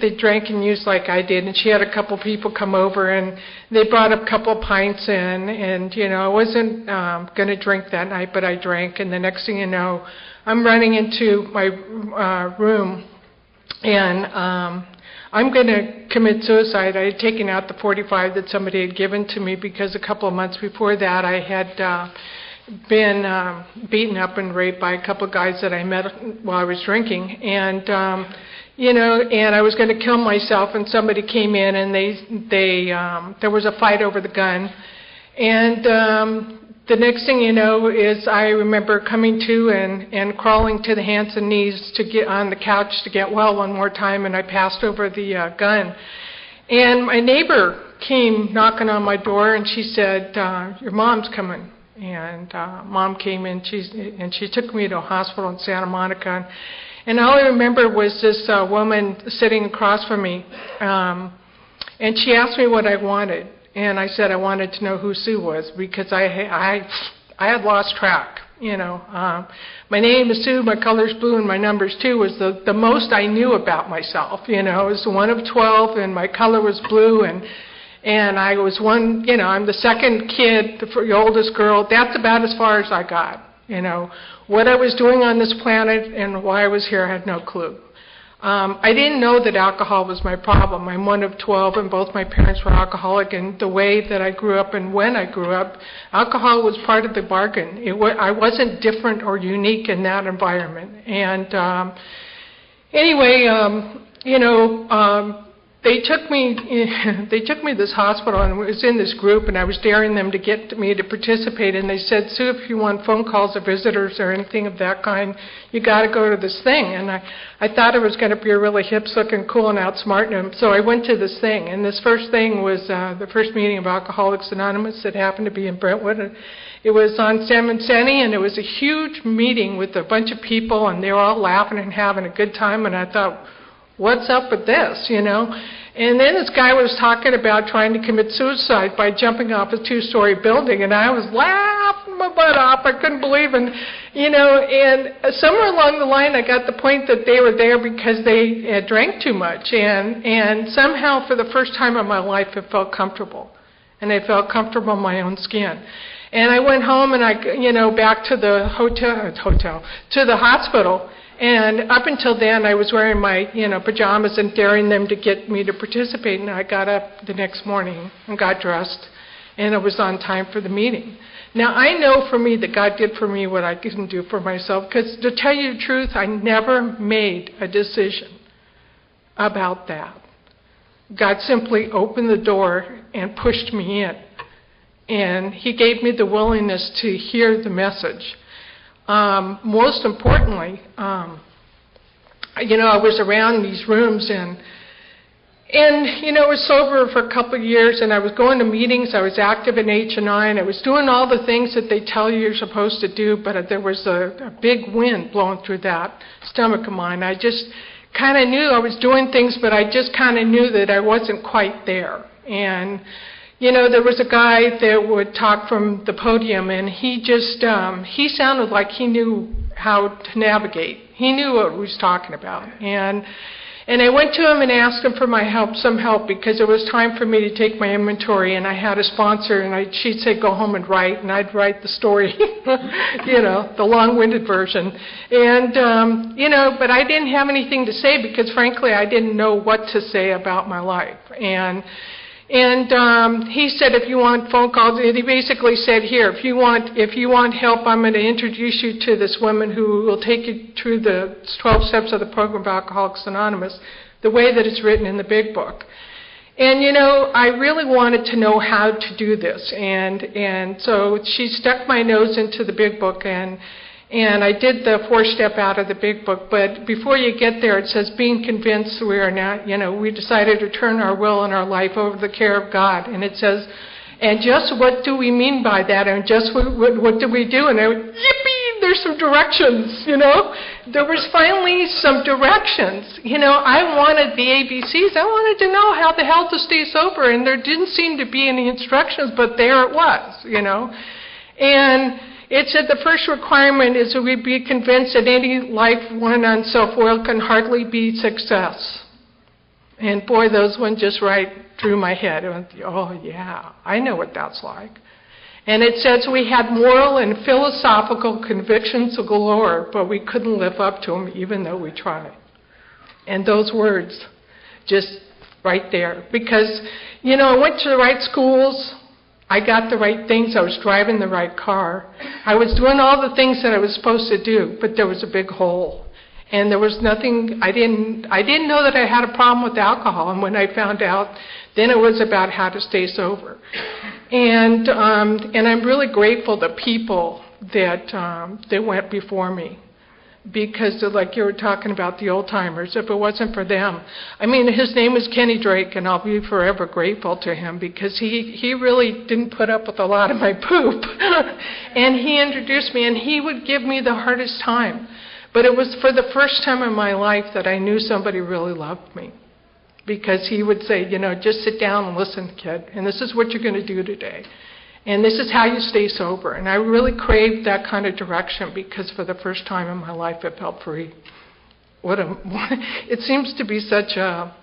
that drank and used like I did, and she had a couple people come over, and they brought a couple of pints in, and, you know, I wasn't going to drink that night, but I drank, and the next thing you know, I'm running into my room, and I'm going to commit suicide. I had taken out the .45 that somebody had given to me because a couple of months before that I had been beaten up and raped by a couple of guys that I met while I was drinking, and you know, and I was going to kill myself, and somebody came in, and there was a fight over the gun, and the next thing you know is I remember coming to and crawling to the hands and knees to get on the couch to get well one more time, and I passed over the gun, and my neighbor came knocking on my door, and she said, "Your mom's coming." And Mom came in, and she took me to a hospital in Santa Monica. And all I remember was this woman sitting across from me. And she asked me what I wanted. And I said I wanted to know who Sue was because I had lost track. You know, my name is Sue, my color's blue, and my number's 2 was the most I knew about myself. You know, I was one of 12, and my color was blue, and I was one, you know, I'm the second kid, the oldest girl. That's about as far as I got, you know. What I was doing on this planet and why I was here, I had no clue. I didn't know that alcohol was my problem. I'm one of 12, and both my parents were alcoholic, and the way that I grew up and when I grew up, alcohol was part of the bargain. I wasn't different or unique in that environment. And anyway, you know, they took me to this hospital, and I was in this group, and I was daring them to get me to participate, and they said, Sue, if you want phone calls or visitors or anything of that kind, you got to go to this thing. And I thought it was going to be a really hip-looking, cool, and outsmarting them, so I went to this thing. And this first thing was the first meeting of Alcoholics Anonymous that happened to be in Brentwood. And it was on San Vicente, and it was a huge meeting with a bunch of people, and they were all laughing and having a good time, and I thought, what's up with this, you know? And then this guy was talking about trying to commit suicide by jumping off a 2-story building, and I was laughing my butt off. I couldn't believe it, you know, and somewhere along the line I got the point that they were there because they had drank too much, and somehow for the first time in my life it felt comfortable, and I felt comfortable in my own skin. And I went home and back to the to the hospital. And up until then, I was wearing my, pajamas and daring them to get me to participate. And I got up the next morning and got dressed, and it was on time for the meeting. Now, I know for me that God did for me what I couldn't do for myself, because to tell you the truth, I never made a decision about that. God simply opened the door and pushed me in. And He gave me the willingness to hear the message. Most importantly, I was around these rooms and I was sober for a couple of years, and I was going to meetings. I was active in H&I, and I was doing all the things that they tell you you're supposed to do, but there was a big wind blowing through that stomach of mine. I just kind of knew I was doing things, but I just kind of knew that I wasn't quite there. And there was a guy that would talk from the podium, and he sounded like he knew how to navigate. He knew what he was talking about. And I went to him and asked him for some help, because it was time for me to take my inventory, and I had a sponsor, and she'd say, go home and write, and I'd write the story, the long-winded version. And, but I didn't have anything to say, because frankly, I didn't know what to say about my life. And he said, if you want phone calls, and he basically said, here, if you want help, I'm going to introduce you to this woman who will take you through the 12 steps of the program of Alcoholics Anonymous, the way that it's written in the big book. And, I really wanted to know how to do this. And so she stuck my nose into the big book, and I did the 4-step out of the big book. But before you get there, it says, being convinced we are not, we decided to turn our will and our life over to the care of God. And it says, and just what do we mean by that? And just what do we do? And I went, yippee, there's some directions, There was finally some directions. I wanted the ABCs. I wanted to know how the hell to stay sober. And there didn't seem to be any instructions, but there it was, And it said the first requirement is that we be convinced that any life won on self-will can hardly be success. And boy, those went just right through my head. I went, oh yeah, I know what that's like. And it says we had moral and philosophical convictions galore, but we couldn't live up to them even though we tried. And those words, just right there. Because, I went to the right schools. I got the right things. I was driving the right car. I was doing all the things that I was supposed to do, but there was a big hole. And there was nothing, I didn't know that I had a problem with alcohol. And when I found out, then it was about how to stay sober. And I'm really grateful to people that went before me. Because like you were talking about the Oldtimers, if it wasn't for them. I mean, his name is Kenny Drake, and I'll be forever grateful to him, because he really didn't put up with a lot of my poop. And he introduced me, and he would give me the hardest time. But it was for the first time in my life that I knew somebody really loved me. Because he would say, just sit down and listen, kid, and this is what you're going to do today. And this is how you stay sober. And I really craved that kind of direction, because for the first time in my life it felt free. It seems to be such a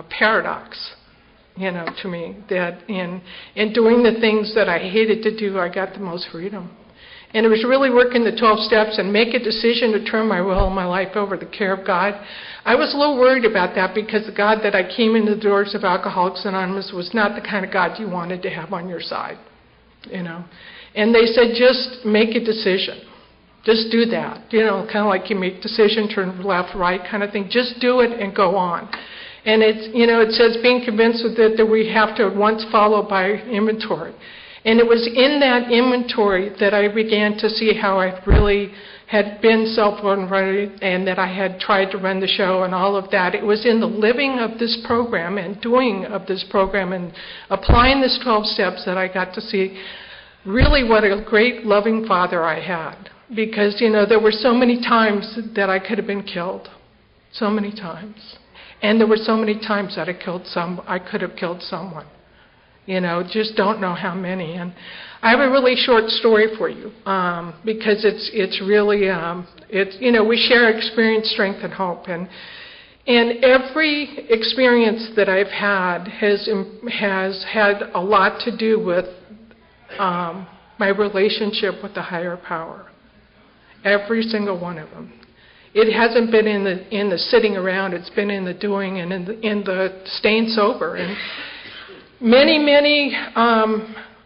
paradox, to me, that in doing the things that I hated to do, I got the most freedom. And it was really working the 12 steps and make a decision to turn my will and my life over to the care of God. I was a little worried about that, because the God that I came into the doors of Alcoholics Anonymous was not the kind of God you wanted to have on your side. And they said, just make a decision. Just do that. Kind of like you make decision, turn left, right kind of thing. Just do it and go on. And it's, it says being convinced that we have to once follow by inventory. And it was in that inventory that I began to see how I really had been self-motivated and that I had tried to run the show and all of that. It was in the living of this program and doing of this program and applying this 12 steps that I got to see really what a great loving father I had. Because, there were so many times that I could have been killed. So many times. And there were so many times that I could have killed someone. Just don't know how many. And I have a really short story for you because it's really, we share experience, strength, and hope. And every experience that I've had has had a lot to do with my relationship with the higher power. Every single one of them. It hasn't been in the sitting around. It's been in the doing and in the staying sober. And many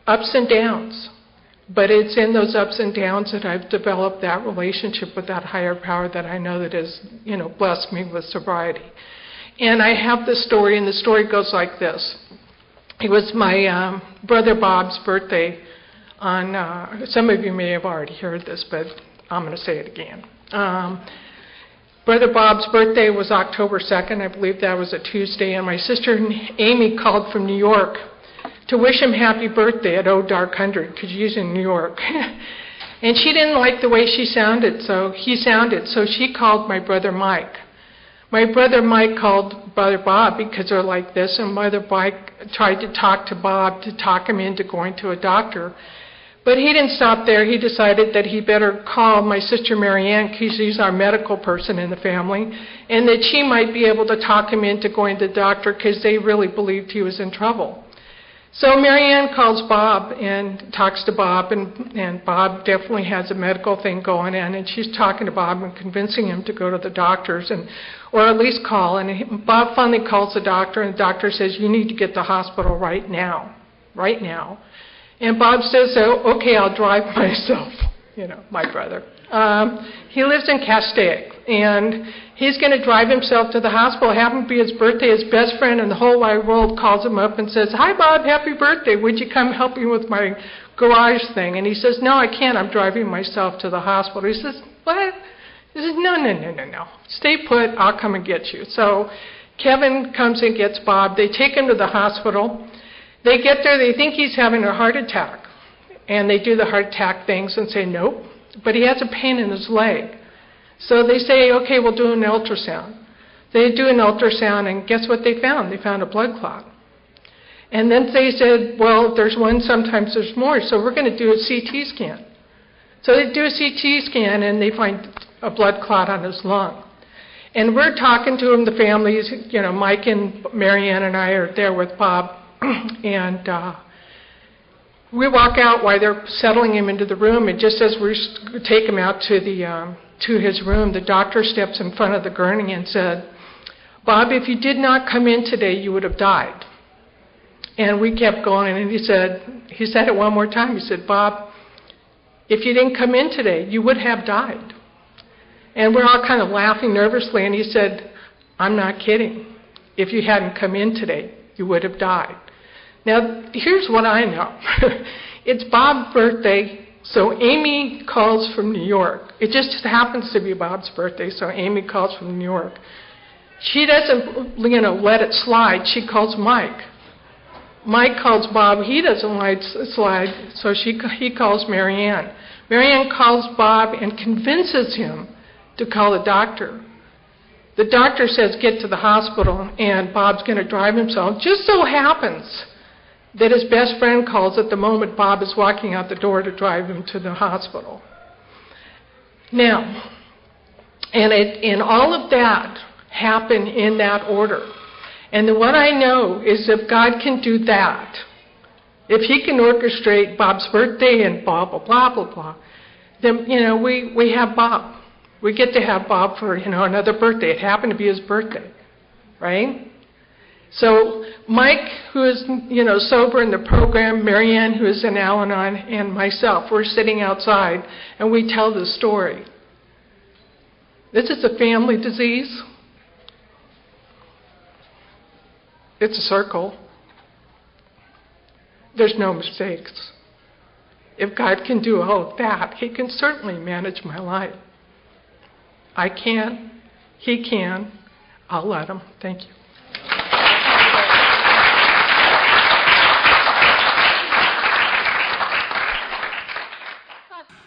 ups and downs, but it's in those ups and downs that I've developed that relationship with that higher power that I know that has, blessed me with sobriety. And I have this story, and the story goes like this. It was my brother Bob's birthday on, some of you may have already heard this, but I'm going to say it again. Brother Bob's birthday was October 2nd. I believe that was a Tuesday. And my sister Amy called from New York to wish him happy birthday at Old Dark 100 because she's in New York. And she didn't like the way he sounded, so she called my brother Mike. My brother Mike called Brother Bob because they're like this, and Brother Mike tried to talk to Bob to talk him into going to a doctor. But he didn't stop there. He decided that he better call my sister Marianne, because she's our medical person in the family, and that she might be able to talk him into going to the doctor because they really believed he was in trouble. So Marianne calls Bob and talks to Bob, and Bob definitely has a medical thing going on, and she's talking to Bob and convincing him to go to the doctors, or at least call. And Bob finally calls the doctor, and the doctor says, "You need to get to the hospital right now, right now." And Bob says, "Oh, okay, I'll drive myself," my brother. He lives in Castaic, and he's going to drive himself to the hospital. It happened to be his birthday. His best friend in the whole wide world calls him up and says, "Hi, Bob, happy birthday. Would you come help me with my garage thing?" And he says, "No, I can't. I'm driving myself to the hospital." He says, "What?" He says, No. Stay put. I'll come and get you." So Kevin comes and gets Bob. They take him to the hospital. They get there, they think he's having a heart attack. And they do the heart attack things and say, "Nope." But he has a pain in his leg. So they say, "Okay, we'll do an ultrasound." They do an ultrasound, and guess what they found? They found a blood clot. And then they said, "Well, if there's one, sometimes there's more, so we're going to do a CT scan." So they do a CT scan, and they find a blood clot on his lung. And we're talking to him, the families, Mike and Marianne and I are there with Bob. And we walk out while they're settling him into the room, and just as we take him out to his room, the doctor steps in front of the gurney and said, "Bob, if you did not come in today, you would have died." And we kept going, and he said it one more time. He said, "Bob, if you didn't come in today, you would have died." And we're all kind of laughing nervously, and he said, "I'm not kidding. If you hadn't come in today, you would have died." Now, here's what I know. It's Bob's birthday, so Amy calls from New York. It just happens to be Bob's birthday, so Amy calls from New York. She doesn't, let it slide. She calls Mike. Mike calls Bob. He doesn't let it slide, so he calls Marianne. Marianne calls Bob and convinces him to call the doctor. The doctor says, "Get to the hospital," and Bob's going to drive himself. Just so happens that his best friend calls at the moment Bob is walking out the door to drive him to the hospital. Now, and all of that happened in that order. And what I know is if God can do that, if he can orchestrate Bob's birthday and blah, blah, blah, blah, blah, then, we have Bob. We get to have Bob for, another birthday. It happened to be his birthday, right? So Mike, who is, sober in the program, Marianne, who is in Al-Anon, and myself, we're sitting outside, and we tell the story. This is a family disease. It's a circle. There's no mistakes. If God can do all of that, He can certainly manage my life. I can. He can. I'll let Him. Thank you.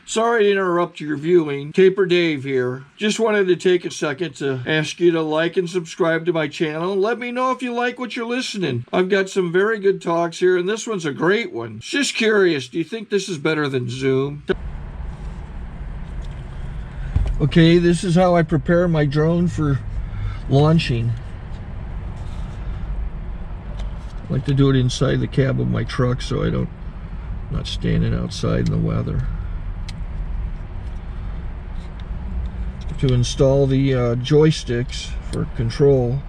Sorry to interrupt your viewing. Taper Dave here. Just wanted to take a second to ask you to like and subscribe to my channel. Let me know if you like what you're listening. I've got some very good talks here, and this one's a great one. Just curious, do you think this is better than Zoom? Okay, this is how I prepare my drone for launching. I like to do it inside the cab of my truck so I'm not standing outside in the weather. To install the joysticks for control,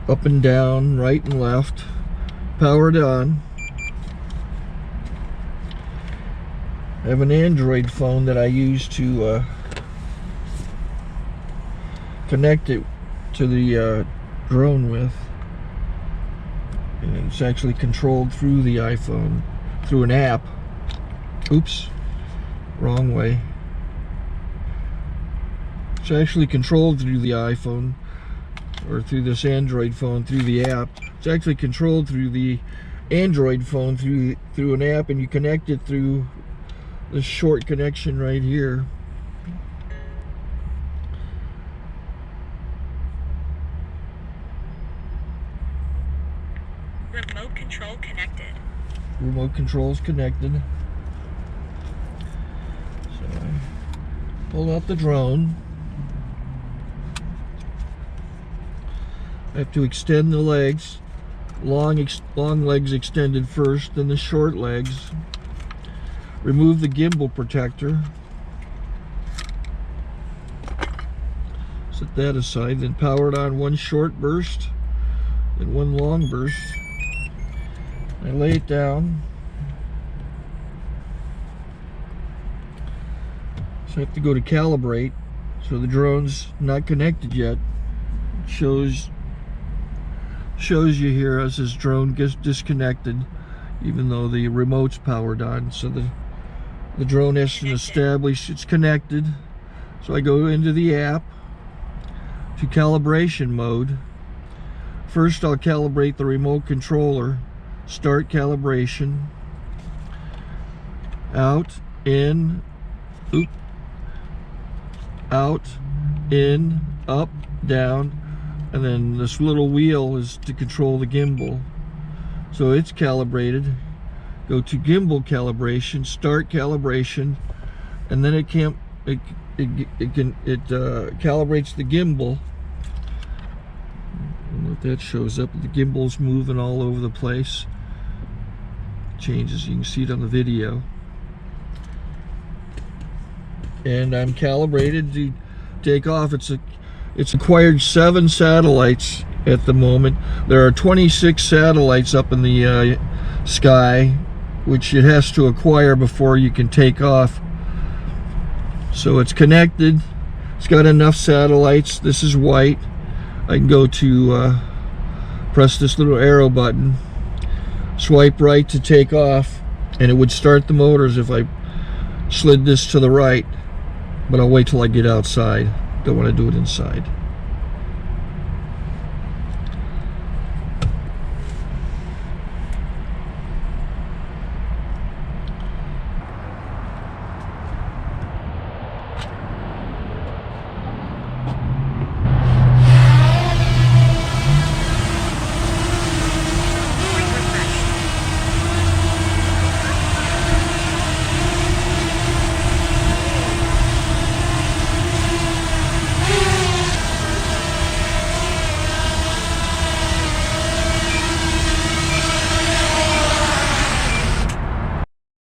up and down, right and left, powered on. I have an Android phone that I use to connect it to the drone with, and it's actually controlled through the iPhone, through an app. Oops, wrong way. It's actually controlled through the iPhone, or through this Android phone, through the app. It's actually controlled through the Android phone, through an app, and you connect it through this short connection right here. Remote control connected. Remote control's connected. So I pull out the drone. I have to extend the legs. Long legs extended first, then the short legs. Remove the gimbal protector. Set that aside, then power it on one short burst, then one long burst. I lay it down. So I have to go to calibrate. So the drone's not connected yet. It shows you here as this drone gets disconnected, even though the remote's powered on. So the drone has to establish it's connected. So I go into the app to calibration mode. First I'll calibrate the remote controller. Start calibration. Out, in, oop, out, in, up, down. And then this little wheel is to control the gimbal. So it's calibrated. Go to gimbal calibration, start calibration, and then it calibrates the gimbal. I don't know if that shows up. The gimbal's moving all over the place. Changes, you can see it on the video. And I'm calibrated to take off. It's acquired 7 satellites at the moment. There are 26 satellites up in the sky, which it has to acquire before you can take off. So it's connected. It's got enough satellites. This is white. I can go to press this little arrow button, swipe right to take off, and it would start the motors if I slid this to the right. But I'll wait till I get outside. Don't want to do it inside.